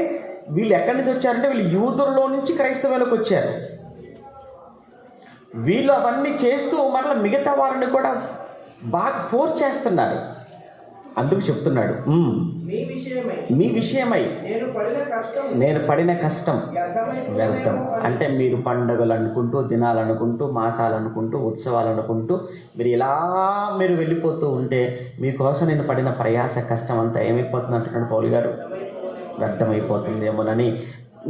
వీళ్ళు ఎక్కడి నుంచి వచ్చారంటే వీళ్ళు యూదుల్లో నుంచి క్రైస్తవులకు వచ్చారు. వీళ్ళు అవన్నీ చేస్తూ మరలా మిగతా వారిని కూడా బాగా ఫోర్స్ చేస్తున్నారు. అందుకు చెప్తున్నాడు, మీ విషయమై నేను పడిన కష్టం వ్యర్థం. అంటే మీరు పండుగలు అనుకుంటూ, దినాలు అనుకుంటూ, మాసాలు అనుకుంటూ, ఉత్సవాలు అనుకుంటూ మీరు వెళ్ళిపోతూ ఉంటే మీకోసం నేను పడిన ప్రయాస కష్టం అంతా ఏమైపోతుంది అంటున్నాడు పౌలు గారు, వ్యర్థమైపోతుందేమోనని.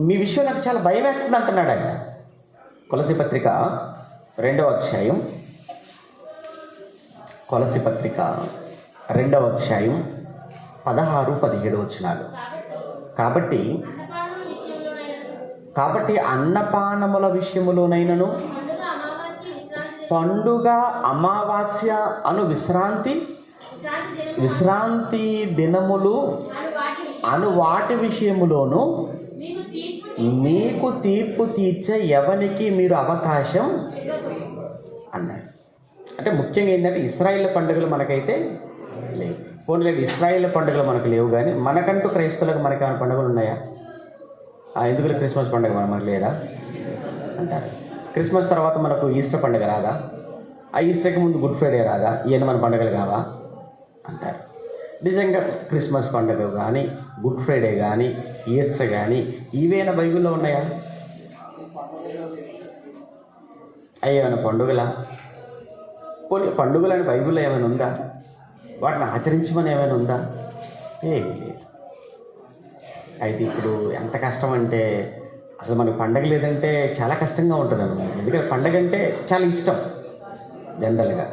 మీ విషయం నాకు చాలా భయం వేస్తుంది అంటున్నాడు ఆయన. కొలసీ పత్రిక 2వ అధ్యాయం, కొలసీ పత్రిక 2వ అధ్యాయం 16-17 వచనాలు. కాబట్టి అన్నపానముల విషయములోనైనను పండుగ, అమావాస్య అను విశ్రాంతి దినములు అను వాటి విషయములోను మీకు తీర్పు తీర్చే ఎవరికి మీరు అవకాశం అన్నాడు. అంటే ముఖ్యంగా ఏంటంటే ఇశ్రాయేల్ పండుగలు మనకైతే లేవు. పోనీ ఇశ్రాయేల్ పండుగలు మనకు లేవు, కానీ మనకంటూ క్రైస్తవులకు మనకి ఏమైనా పండుగలు ఉన్నాయా? ఎందుకు క్రిస్మస్ పండుగ మనకు లేదా అంటారు. క్రిస్మస్ తర్వాత మనకు ఈస్టర్ పండుగ రాదా? ఆ ఈస్టర్కి ముందు గుడ్ ఫ్రైడే రాదా? ఇవన్నీ మన పండుగలు కావా అంటారు. నిజంగా క్రిస్మస్ పండుగ కానీ, గుడ్ ఫ్రైడే కానీ, ఈస్టర్ కానీ ఇవేనా బైబిల్లో ఉన్నాయా? అయ్యేమైనా పండుగలా? పోనీ పండుగలని బైబిల్లో ఏమైనా ఉందా? వాటిని ఆచరించమని ఏమైనా ఉందా? ఏమీ లేదు. అయితే ఇప్పుడు ఎంత కష్టం అంటే, అసలు మనకు పండగ లేదంటే చాలా కష్టంగా ఉంటుంది అన్నమాట. ఎందుకంటే పండగ అంటే చాలా ఇష్టం జనరల్గా.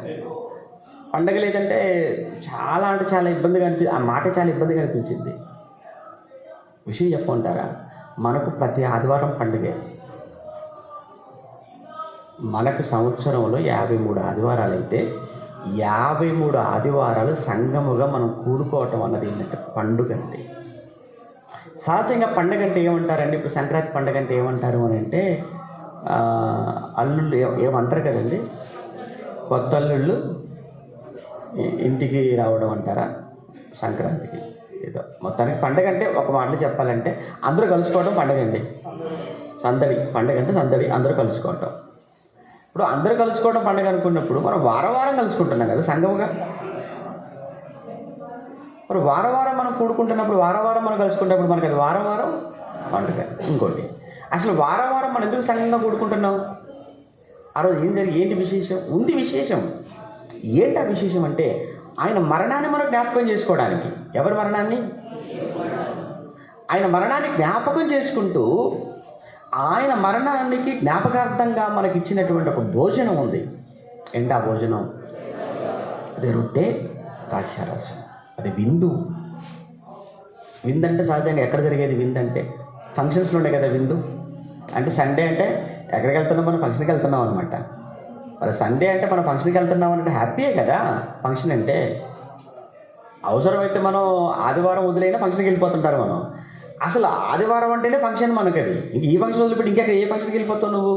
పండగ లేదంటే చాలా అంటే చాలా ఇబ్బందిగా ఆ మాట చాలా ఇబ్బందిగా అనిపించింది. విషయం చెప్పమంటారా? మనకు ప్రతి ఆదివారం పండుగే. మనకు సంవత్సరంలో 53 ఆదివారాలు అయితే 53 ఆదివారాలు సంఘముగా మనం కూడుకోవటం అన్నది ఏంటంటే పండుగ అంటే. సహజంగా పండుగ అంటే ఏమంటారండి? ఇప్పుడు సంక్రాంతి పండుగ అంటే ఏమంటారు అని అంటే, అల్లుళ్ళు ఏమంటారు కదండి, కొత్త అల్లుళ్ళు ఇంటికి రావడం అంటారా సంక్రాంతికి? ఏదో మొత్తానికి పండుగ అంటే ఒక మాటలో చెప్పాలంటే అందరూ కలుసుకోవడం పండుగ అండి. సందడి పండుగ అంటే సందడి, అందరూ కలుసుకోవటం. ఇప్పుడు అందరూ కలుసుకోవడం పండుగ అనుకున్నప్పుడు మనం వారం కలుసుకుంటున్నాం కదా సంఘముగా. మరి వారం మనం కూడుకుంటున్నప్పుడు, వారం మనం కలుసుకుంటున్నప్పుడు మనకి అది వారం పండుగ. ఇంకోటి, అసలు వారం మనం ఎందుకు సంఘంగా కూడుకుంటున్నాం? ఆ రోజు ఏంటి విశేషం? ఉంది విశేషం. ఏంటి ఆ విశేషం అంటే, ఆయన మరణాన్ని మనం జ్ఞాపకం చేసుకోవడానికి. ఎవరి మరణాన్ని? ఆయన మరణాన్ని జ్ఞాపకం చేసుకుంటూ, ఆయన మరణానికి జ్ఞాపకార్థంగా మనకి ఇచ్చినటువంటి ఒక భోజనం ఉంది. ఏంటి ఆ భోజనం? అదే రొట్టె ద్రాక్షారసం, అది విందు. విందంటే సహజంగా ఎక్కడ జరిగేది? విందంటే ఫంక్షన్స్లోనే కదా విందు. అంటే సండే అంటే ఎక్కడికి వెళ్తున్నాం? మనం ఫంక్షన్కి వెళ్తున్నాం అనమాట. మరి సండే అంటే మనం ఫంక్షన్కి వెళ్తున్నాం అంటే హ్యాపీయే కదా ఫంక్షన్ అంటే. అవసరమైతే మనం ఆదివారం వదిలేనా ఫంక్షన్కి వెళ్ళిపోతుంటారు మనం. అసలు ఆదివారం అంటేనే ఫంక్షన్ మనకు. అది ఇంక ఈ ఫంక్షన్ వదిలిపెట్టి ఇంకెక్కడ ఏ ఫంక్షన్కి వెళ్ళిపోతావు నువ్వు?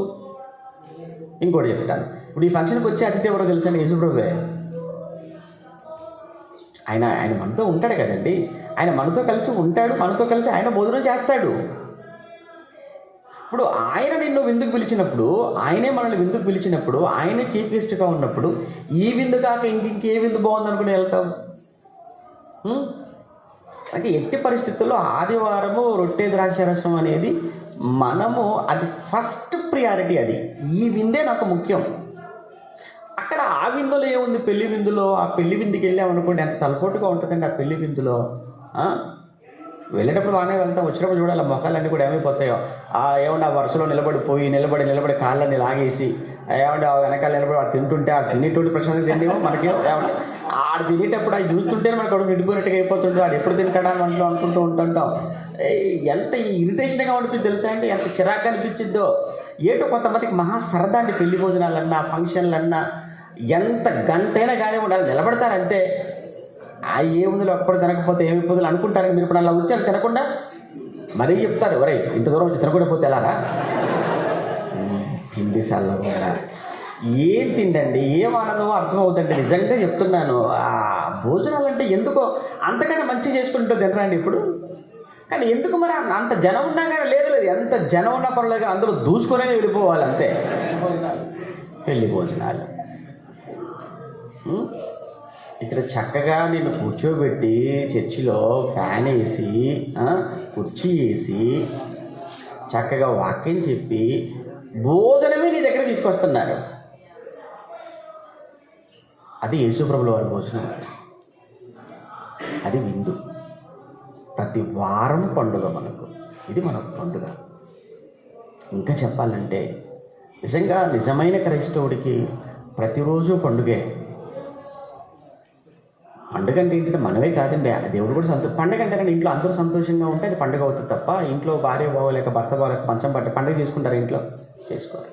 ఇంకోటి చెప్తాను. ఇప్పుడు ఈ ఫంక్షన్కి వచ్చే అతిథి ఎవరో తెలుసండి? యేసుప్రభువే. ఆయన మనతో ఉంటాడు కదండి. ఆయన మనతో కలిసి ఉంటాడు, మనతో కలిసి ఆయన భోజనం చేస్తాడు. ఇప్పుడు ఆయన నిన్ను విందుకు పిలిచినప్పుడు, ఆయనే మనల్ని విందుకు పిలిచినప్పుడు, ఆయనే చీఫ్ గెస్ట్గా ఉన్నప్పుడు ఈ విందు కాక ఇంకే విందు బాగుందనుకుని వెళ్తాం? అంటే ఎట్టి పరిస్థితుల్లో ఆదివారము రొట్టె ద్రాక్షారసం అనేది మనము అది ఫస్ట్ ప్రియారిటీ. అది ఈ విందే నాకు ముఖ్యం. అక్కడ ఆ విందులో ఏముంది? పెళ్లి విందులో, ఆ పెళ్లి విందుకి వెళ్ళామనుకోండి ఎంత తలపోటుగా ఉంటుందండి ఆ పెళ్లి విందులో. వెళ్ళేటప్పుడు బాగానే వెళ్తాం, వచ్చినప్పుడు చూడాలి మొక్కలన్నీ కూడా ఏమైపోతాయో. ఏమంటే ఆ వరుసలో నిలబడి కాళ్ళని లాగేసి, ఏమంటే ఆ వెనకాల నిలబడి వాడు తింటుంటే, ఆ తినేటువంటి ప్రశాంతం తినేమో మనకేమో. ఏమంటే ఆడు తినేటప్పుడు అది చూస్తుంటే మనకు అడుగు నిండిపోయినట్టుగా అయిపోతుంటుంది. వాడు ఎప్పుడు తింటాడా మనలో అనుకుంటూ ఉంటుంటాం. ఎంత ఇరిటేషన్గా ఉంటుంది తెలుసా అండి, ఎంత చిరాకు అనిపించిద్దో. ఏటో కొంతమందికి మహా సరదా అండి పెళ్లి భోజనాలన్నా, ఫంక్షన్లన్నా. ఎంత గంటైనా కానీ ఉండాలి, నిలబడతారంతే. ఏముందులో ఒక్కడు తినకపోతే ఏమైపోతుంది అనుకుంటారని మీరు ఇప్పుడు అలా వచ్చారు తినకుండా. మరీ చెప్తారు, ఎవరై ఇంత దూరం వచ్చి తినకుండా పోతే ఎలారా? తిండి చల్లగా ఏం తిండండి, ఏం ఆనందమో అర్థమవుతుందండి. నిజంగా చెప్తున్నాను. ఆ భోజనాలు అంటే ఎందుకో అంతకన్నా మంచిగా చేసుకుంటూ తినరండి ఇప్పుడు. కానీ ఎందుకు మరి అంత జనం ఉన్నా కానీ లేదు ఎంత జనం ఉన్నా పర్లేదు కానీ అందరూ దూసుకొనే వెళ్ళిపోవాలి అంతే. పెళ్లి భోజనాలు ఇక్కడ చక్కగా నేను కూర్చోబెట్టి చర్చిలో ఫ్యాన్ వేసి కుర్చీ వేసి చక్కగా వాక్యం చెప్పి భోజనమే నీ దగ్గర తీసుకొస్తున్నారు. అది యేసుప్రభుల వారి భోజనం, అది విందు. ప్రతి వారం పండుగ మనకు, ఇది మన పండుగ. ఇంకా చెప్పాలంటే నిజంగా నిజమైన క్రైస్తవుడికి ప్రతిరోజు పండుగే. పండుగ అంటే ఏంటంటే మనమే కాదండి, దేవుడు కూడా పండుగ అంటే కానీ ఇంట్లో అందరూ సంతోషంగా ఉంటే అది పండుగ అవుతుంది తప్ప ఇంట్లో భార్య బాగోలేక భర్త బాగోలేక పంచం పట్టి పండుగ చేసుకుంటారు, ఇంట్లో చేసుకోరు.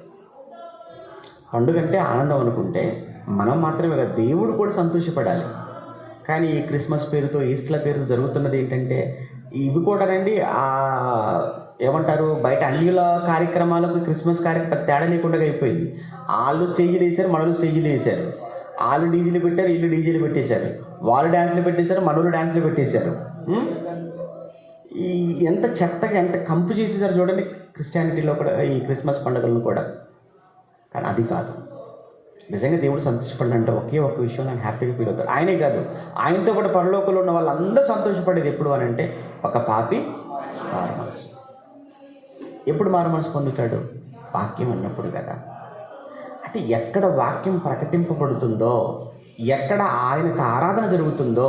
పండుగ అంటే ఆనందం అనుకుంటే మనం మాత్రమే కాదు, దేవుడు కూడా సంతోషపడాలి. కానీ ఈ క్రిస్మస్ పేరుతో ఈస్టర్ పేరుతో జరుగుతున్నది ఏంటంటే ఇవి కూడా రండి ఏమంటారు, బయట అన్యుల కార్యక్రమాలకు క్రిస్మస్ కార్యక్రమం తేడా లేకుండా అయిపోయింది. వాళ్ళు స్టేజీలు వేశారు, మనలు స్టేజీలు వేశారు. వాళ్ళు డీజీలు పెట్టారు, వీళ్ళు డీజీలు పెట్టేశారు. వాళ్ళు డ్యాన్స్లు పెట్టేశారు, మనోళ్ళు డ్యాన్స్లు పెట్టేశారు. ఈ ఎంత చెత్తగా ఎంత కంపు చేసేసారు చూడండి క్రిస్టియానిటీలో కూడా ఈ క్రిస్మస్ పండుగలను కూడా. కానీ అది కాదు, నిజంగా దేవుడు సంతోషపడినంటే ఒకే ఒక్క విషయం నేను హ్యాపీగా ఫీల్ అవుతాడు. ఆయనే కాదు, ఆయనతో పాటు పరలోకంలో ఉన్న వాళ్ళందరూ సంతోషపడేది ఎప్పుడు అని అంటే ఒక పాపి మారు మనసు. ఎప్పుడు మారు మనసు పొందుతాడు? వాక్యం అన్నప్పుడు కదా. అంటే ఎక్కడ వాక్యం ప్రకటింపబడుతుందో, ఎక్కడ ఆయనకు ఆరాధన జరుగుతుందో,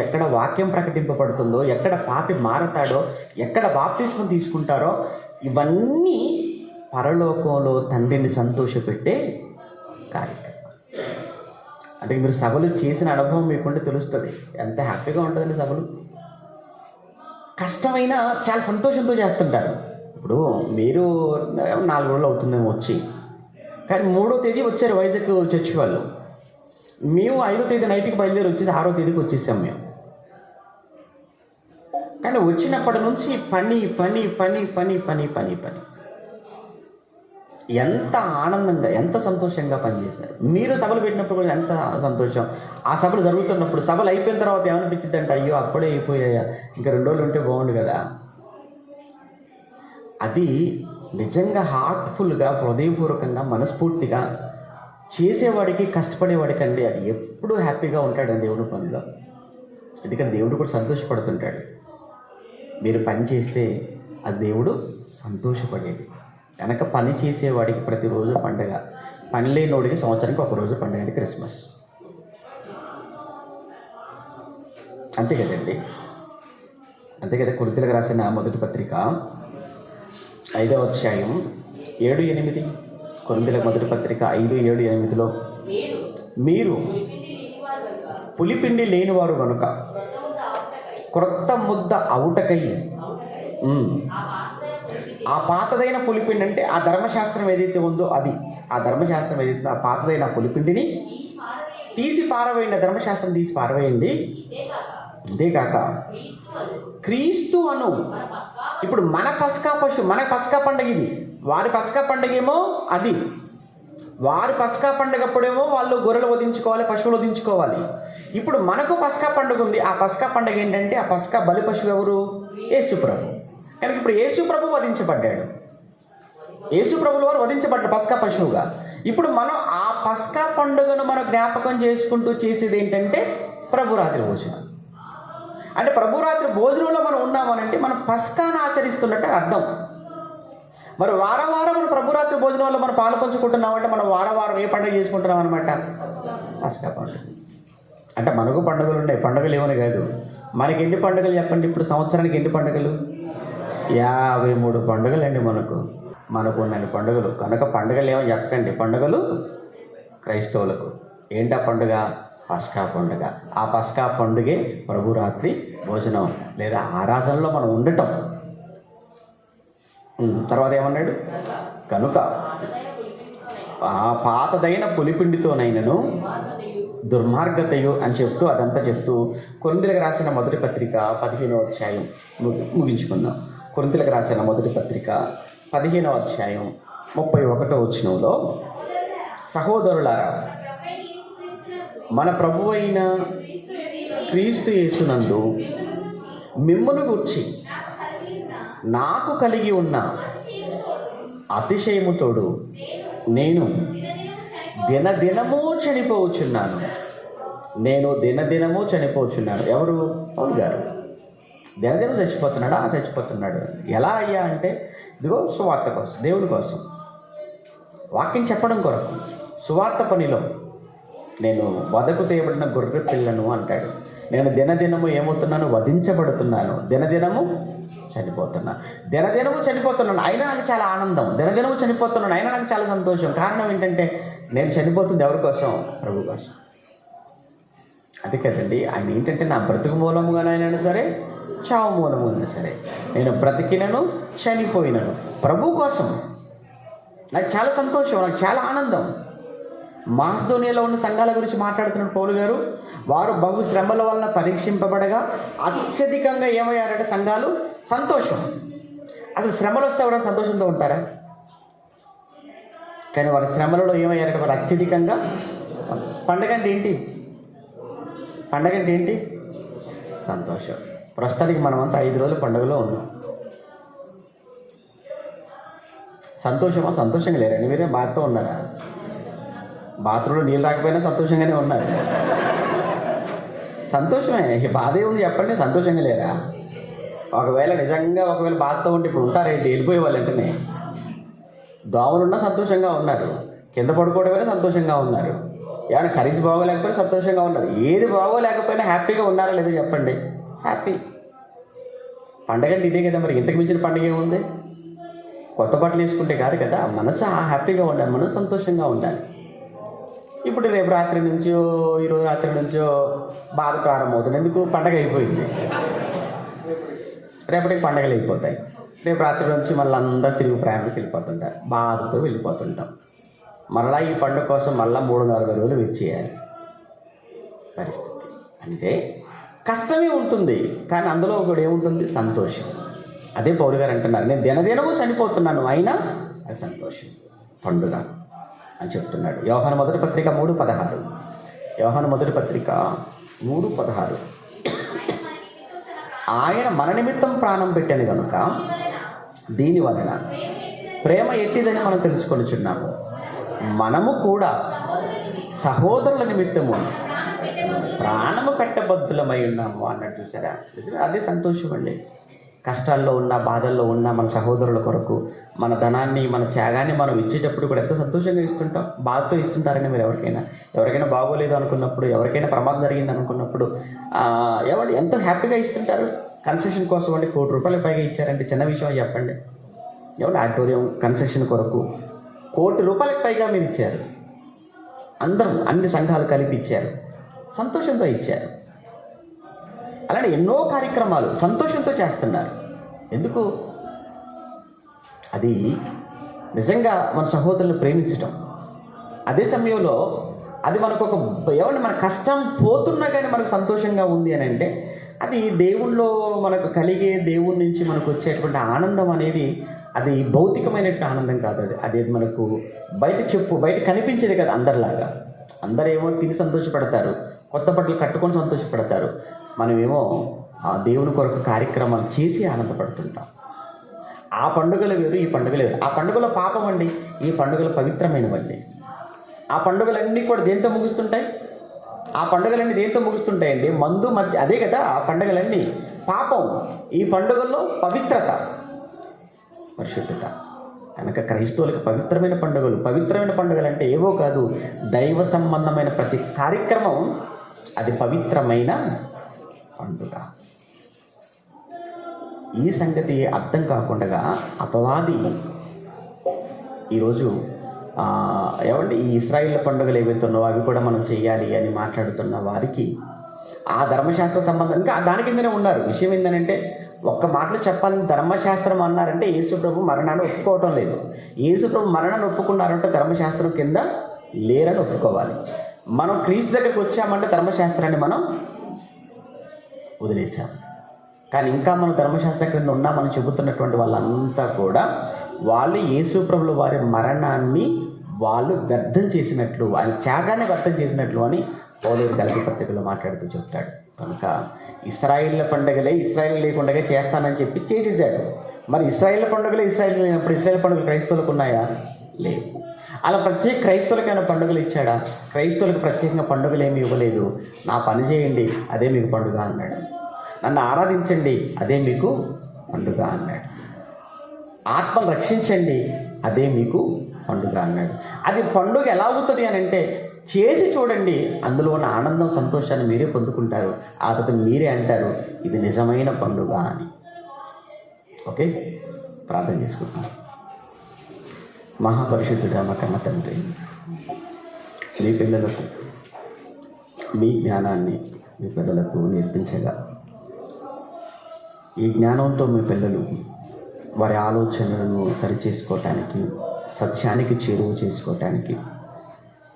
ఎక్కడ వాక్యం ప్రకటింపబడుతుందో, ఎక్కడ పాపి మారతాడో, ఎక్కడ బాప్తిస్మం తీసుకుంటారో, ఇవన్నీ పరలోకంలో తండ్రిని సంతోషపెట్టే కార్యక్రమం. అంటే మీరు సభలు చేసిన అనుభవం మీకుంటే తెలుస్తుంది ఎంత హ్యాపీగా ఉంటుందండి. సభలు కష్టమైనా చాలా సంతోషంతో చేస్తుంటారు. ఇప్పుడు మీరు 4 రోజులు అవుతుందేమో వచ్చి, కానీ 3వ తేదీ వచ్చారు వైజాగ్ చర్చి వాళ్ళు. మేము 5వ తేదీ నైట్కి బయలుదేరి వచ్చేసి 6వ తేదీకి వచ్చేసాం మేము. కానీ వచ్చినప్పటి నుంచి పని పని పని పని పని పని పని ఎంత ఆనందంగా ఎంత సంతోషంగా పనిచేశారు. మీరు సభలు పెట్టినప్పుడు కూడా ఎంత సంతోషం. ఆ సభలు జరుగుతున్నప్పుడు సభలు అయిపోయిన తర్వాత ఏమనిపించింది అంటే అయ్యో అప్పుడే అయిపోయాయా, ఇంకా 2 రోజులు ఉంటే బాగుండు కదా. అది నిజంగా హార్ట్ఫుల్గా హృదయపూర్వకంగా మనస్ఫూర్తిగా చేసేవాడికి కష్టపడేవాడికి అండి అది ఎప్పుడూ హ్యాపీగా ఉంటాడు దేవుడి పనిలో. ఎందుకంటే దేవుడు కూడా సంతోషపడుతుంటాడు. మీరు పని చేస్తే అది దేవుడు సంతోషపడేది కనుక పని చేసేవాడికి ప్రతిరోజు పండుగ, పని లేనివాడికి సంవత్సరానికి ఒకరోజు పండుగ, అది క్రిస్మస్. అంతే కదండి, అంతే కదా. కొరింథీయులకు రాసిన మొదటి పత్రిక 5వ అధ్యాయం 7-8. కొరింథీయులకు మొదటి పత్రిక 5:7-8లో మీరు పులిపిండి లేనివారు కనుక క్రొత్త ముద్ద అవుటకై, ఆ పాతదైన పులిపిండి అంటే ఆ ధర్మశాస్త్రం ఏదైతే ఉందో అది, ఆ ధర్మశాస్త్రం ఏదైతే ఆ పాతదైన పులిపిండిని తీసి పారవేయండి, ధర్మశాస్త్రం తీసి పారవేయండి. అంతేకాక క్రీస్తు అను, ఇప్పుడు మన పస్కా పండుగ ఇది, వారి పస్కా పండుగ ఏమో అది. వారి పస్కా పండుగప్పుడేమో వాళ్ళు గొర్రెలు వధించుకోవాలి, పశువులు వధించుకోవాలి. ఇప్పుడు మనకు పస్కా పండుగ ఉంది. ఆ పస్కా పండుగ ఏంటంటే ఆ పస్కా బలి పశువు ఎవరు? యేసుప్రభు. కనుక ఇప్పుడు యేసుప్రభు వధించబడ్డాడు, యేసుప్రభుల వారు వధించబడ్డాడు పస్కా పశువుగా. ఇప్పుడు మనం ఆ పస్కా పండుగను మనం జ్ఞాపకం చేసుకుంటూ చేసేది ఏంటంటే ప్రభురాత్రి భోజనం. అంటే ప్రభురాత్రి భోజనంలో మనం ఉన్నామనంటే మనం పస్కాను ఆచరిస్తున్నట్టు అర్థం. మరి వారం మనం ప్రభురాత్రి భోజనం వల్ల మనం పాలు పంచుకుంటున్నామంటే మనం వారం ఏ పండుగ చేసుకుంటున్నాం అనమాట? పస్కా పండుగ. అంటే మనకు పండుగలు ఉన్నాయి, పండుగలు ఏమని కాదు. మనకి ఎన్ని పండుగలు చెప్పండి? ఇప్పుడు సంవత్సరానికి ఎన్ని పండుగలు? 53 పండుగలు అండి మనకు ఉన్నన్ని పండుగలు. కనుక పండుగలు ఏమో చెప్పకండి, పండుగలు క్రైస్తవులకు. ఏంటి ఆ పండుగ? పస్కా పండుగ. ఆ పస్కా పండుగే ప్రభురాత్రి భోజనం లేదా ఆరాధనలో మనం ఉండటం. తర్వాత ఏమన్నాడు? కనుక ఆ పాతదైన పులిపిండితోనైనను దుర్మార్గతయు అని చెప్తూ అదంతా చెప్తూ కొరింథీయులకు రాసిన మొదటి పత్రిక 15వ అధ్యాయం ముగించుకుందాం. కొరింథీయులకు రాసిన మొదటి పత్రిక 15వ అధ్యాయం 31వ వచనంలో, సహోదరులారా, మన ప్రభువైన క్రీస్తు యేసునందు మిమ్మును గూర్చి నాకు కలిగి ఉన్న అతిశయముతోడు నేను దినదినము చనిపోవచ్చున్నాను. నేను దినదినము చనిపోవచ్చున్నాను. ఎవరు? పౌలు గారు. దినదినం చచ్చిపోతున్నాడా? చచ్చిపోతున్నాడు. ఎలా అయ్యా అంటే, ఇదిగో సువార్త కోసం, దేవుని కోసం, వాక్యం చెప్పడం కొరకు, సువార్త పనిలో నేను వదకు తీయబడిన గొర్రె పిల్లను అంటాడు. నేను దినదినము ఏమవుతున్నాను? వధించబడుతున్నాను. దినదినము చనిపోతున్నాను. దినదినము చనిపోతున్నాను అయినా నాకు చాలా ఆనందం. దినదినము చనిపోతున్నాను అయినా నాకు చాలా సంతోషం. కారణం ఏంటంటే నేను చనిపోతుంది ఎవరి కోసం? ప్రభు కోసం. అదే కదండి, ఆయన ఏంటంటే నా బ్రతుకు మూలముగానైనా సరే, చావు మూలముగా సరే, నేను బ్రతికినను చనిపోయినను ప్రభు కోసం. నాకు చాలా సంతోషం, నాకు చాలా ఆనందం. మాసిదోనియాలో ఉన్న సంఘాల గురించి మాట్లాడుతున్న పౌలు గారు, వారు బహు శ్రమల వలన పరీక్షింపబడగా అత్యధికంగా ఏమయ్యారంటే సంఘాలు సంతోషం. అసలు శ్రమలు వస్తే ఎవరైనా సంతోషంతో ఉంటారా? కానీ వారి శ్రమలలో ఏమయ్యారంటే వారు అత్యధికంగా. పండగ అంటే ఏంటి? పండగ అంటే ఏంటి? సంతోషం. ప్రస్తుతానికి మనమంతా 5 రోజులు పండుగలో ఉన్నాం. సంతోషమా? సంతోషంగా లేరండి. మీరే బాధతో ఉన్నారా? బాత్రూంలో నీళ్ళు రాకపోయినా సంతోషంగానే ఉన్నారు. సంతోషమే, బాధే ఉంది చెప్పండి. సంతోషంగా లేరా? ఒకవేళ బాధతో ఉంటే ఇప్పుడు ఉంటారేంటి? వెళ్ళిపోయే వాళ్ళు వెంటనే. దోమలున్నా సంతోషంగా ఉన్నారు, కింద పడుకోవడమైనా సంతోషంగా ఉన్నారు, ఏమైనా కర్రీస్ బాగోలేకపోయినా సంతోషంగా ఉన్నారు. ఏది బాగోలేకపోయినా హ్యాపీగా ఉన్నారా లేదో చెప్పండి? హ్యాపీ. పండగ అంటే ఇదే కదా. మరి ఇంతకు మించిన పండుగ ఏముంది? కొత్త బట్టలు వేసుకుంటే కాదు కదా. మనసు హ్యాపీగా ఉండాలి, మనసు సంతోషంగా ఉండాలి. ఇప్పుడు రేపు రాత్రి నుంచో ఈరోజు రాత్రి నుంచో బాధ ప్రారంభమవుతుంది. ఎందుకు? పండగ అయిపోయింది. రేపటికి పండగలు అయిపోతాయి. రేపు రాత్రి నుంచి మళ్ళీ అందరూ తిరిగి ప్రయాణానికి వెళ్ళిపోతుంటారు, బాధతో వెళ్ళిపోతుంటాం. మరలా ఈ పండుగ కోసం మళ్ళీ 3-4 రోజులు వెయిట్ చేయాలి. పరిస్థితి అంటే కష్టమే ఉంటుంది, కానీ అందులో ఒకటి ఏముంటుంది? సంతోషం. అదే పౌలు గారు అంటున్నారు, నేను దినదినము చనిపోతున్నాను అయినా అది సంతోషం, పండుగ అని చెప్తున్నాడు. యోహాను మొదటి పత్రిక 3:16. యోహాను మొదటి పత్రిక 3:16. ఆయన మన నిమిత్తం ప్రాణం పెట్టాను కనుక దీని వలన ప్రేమ ఎట్టిదని మనం తెలుసుకొనిచున్నాము. మనము కూడా సహోదరుల నిమిత్తము ప్రాణము పెట్టబద్దులమై ఉన్నాము అన్నట్టు. చూసారా? అదే సంతోషం అండి. కష్టాల్లో ఉన్న, బాధల్లో ఉన్న మన సహోదరుల కొరకు మన ధనాన్ని, మన త్యాగాన్ని మనం ఇచ్చేటప్పుడు కూడా ఎంతో సంతోషంగా ఇస్తుంటాం. బాధతో ఇస్తుంటారండి మీరు. ఎవరికైనా బాగోలేదు అనుకున్నప్పుడు, ఎవరికైనా ప్రమాదం జరిగింది అనుకున్నప్పుడు ఎంతో హ్యాపీగా ఇస్తుంటారు. కన్స్ట్రక్షన్ కోసం అంటే ₹1 కోటి పైగా ఇచ్చారంటే చిన్న విషయం చెప్పండి. ఆడిటోరియం కన్స్ట్రక్షన్ కొరకు ₹1 కోటి పైగా మీరు ఇచ్చారు. అందరం, అన్ని సంఘాలు కలిపి ఇచ్చారు, సంతోషంతో ఇచ్చారు. అలానే ఎన్నో కార్యక్రమాలు సంతోషంతో చేస్తున్నారు. ఎందుకు? అది నిజంగా మన సహోదరులను ప్రేమించటం. అదే సమయంలో అది మనకు మన కష్టం పోతున్నా కానీ మనకు సంతోషంగా ఉంది అని అంటే అది దేవుళ్ళో మనకు కలిగే, దేవుడి నుంచి మనకు వచ్చేటువంటి ఆనందం అనేది అది భౌతికమైనటువంటి ఆనందం కాదు. అది మనకు బయట కనిపించేది కదా. అందరిలాగా అందరేమో తిని సంతోషపడతారు, కొత్త బట్టలు కట్టుకొని సంతోషపడతారు. మనమేమో ఆ దేవుని కొరకు కార్యక్రమాలు చేసి ఆనందపడుతుంటాం. ఆ పండుగలు వేరు, ఈ పండుగలు వేరు. ఆ పండుగలో పాపం అండి, ఈ పండుగలు పవిత్రమైనవండి. ఆ పండుగలన్నీ కూడా దేంతో ముగుస్తుంటాయి? ఆ పండుగలన్నీ దేంతో ముగుస్తుంటాయండి? మందు, మధ్య. అదే కదా ఆ పండుగలన్నీ. పాపం. ఈ పండుగల్లో పవిత్రత, పరిశుద్ధత. కనుక క్రైస్తవులకు పవిత్రమైన పండుగలు అంటే ఏవో కాదు, దైవ సంబంధమైన ప్రతి కార్యక్రమం అది పవిత్రమైన పండుగ. ఈ సంగతి అర్థం కాకుండా అపవాది ఈరోజు ఈ ఇశ్రాయేల్ పండుగలు ఏవైతే ఉన్నావో అవి కూడా మనం చేయాలి అని మాట్లాడుతున్న వారికి ఆ ధర్మశాస్త్ర సంబంధం ఇంకా దాని కిందనే ఉన్నారు. విషయం ఏంటంటే ఒక్క మాటలో చెప్పాలని ధర్మశాస్త్రం అన్నారంటే యేసుప్రభు మరణాన్ని ఒప్పుకోవటం లేదు. యేసుప్రభు మరణాన్ని ఒప్పుకున్నారంటే ధర్మశాస్త్రం కింద లేరని ఒప్పుకోవాలి. మనం క్రీస్తు దగ్గరికి వచ్చామంటే ధర్మశాస్త్రాన్ని మనం వదిలేసాం. కానీ ఇంకా మనం ధర్మశాస్త్ర క్రింద ఉన్నామని చెబుతున్నటువంటి వాళ్ళంతా కూడా వాళ్ళు యేసుప్రభుల వారి మరణాన్ని వాళ్ళు వ్యర్థం చేసినట్లు, ఆయన త్యాగాన్ని వ్యర్థం చేసినట్లు అని పౌలు గలతీ పత్రికలో మాట్లాడుతూ చెప్తాడు. కనుక ఇశ్రాయేళ్ల పండుగలే ఇశ్రాయేల్ లేకుండా చేస్తానని చెప్పి చేసేసాడు. మరి ఇశ్రాయేల్ పండుగలే ఇశ్రాయేల్ లేనప్పుడు ఇశ్రాయేల్ పండుగలు క్రైస్తవులకు ఉన్నాయా? లేవు. అలా క్రైస్తవులకైనా పండుగలు ఇచ్చాడా? క్రైస్తవులకు ప్రత్యేకంగా పండుగలు ఏమి ఇవ్వలేదు. నా పని చేయండి, అదే మీకు పండుగ అన్నాడు. నన్ను ఆరాధించండి, అదే మీకు పండుగ అన్నాడు. ఆత్మను రక్షించండి, అదే మీకు పండుగ అన్నాడు. అది పండుగ ఎలా అవుతుంది అని అంటే, చేసి చూడండి, అందులో ఉన్న ఆనందం సంతోషాన్ని మీరే పొందుకుంటారు. ఆ తర్వాత మీరే అంటారు ఇది నిజమైన పండుగ అని. ఓకే, ప్రార్థన చేసుకుంటాం. మహాపరిశుద్ధుడా మా కన్న తండ్రి, మీ పిల్లలకు మీ జ్ఞానాన్ని మీ పిల్లలకు నేర్పించగా, ఈ జ్ఞానంతో మీ పిల్లలు వారి ఆలోచనలను సరిచేసుకోవటానికి, సత్యానికి చేరువ చేసుకోవటానికి,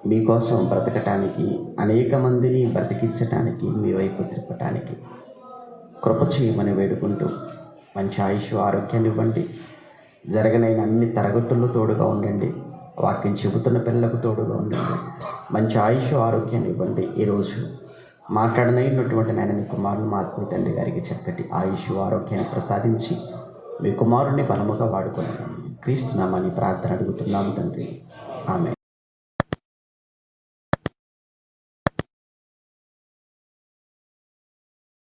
మీకోసం బ్రతకటానికి, అనేక మందిని బ్రతికించటానికి, మీ వైపు తిప్పటానికి కృప చేయమని వేడుకుంటూ మంచి ఆయుష్ ఆరోగ్యాన్ని ఇవ్వండి. జరగనైన అన్ని తరగతుల్లో తోడుగా ఉండండి. వాక్యం చెబుతున్న పిల్లలకు తోడుగా ఉండండి. మంచి ఆయుష్ ఆరోగ్యాన్ని ఇవ్వండి. ఈరోజు మాట్లాడనైనటువంటి నాయన మీ కుమారుని మా ఆత్మీయ తండ్రి గారికి చక్కటి ఆయుష్ ఆరోగ్యాన్ని ప్రసాదించి మీ కుమారుణ్ణి బలముగా వాడుకున్నాను. క్రీస్తు నామని ప్రార్థన అడుగుతున్నాము తండ్రి, ఆమె.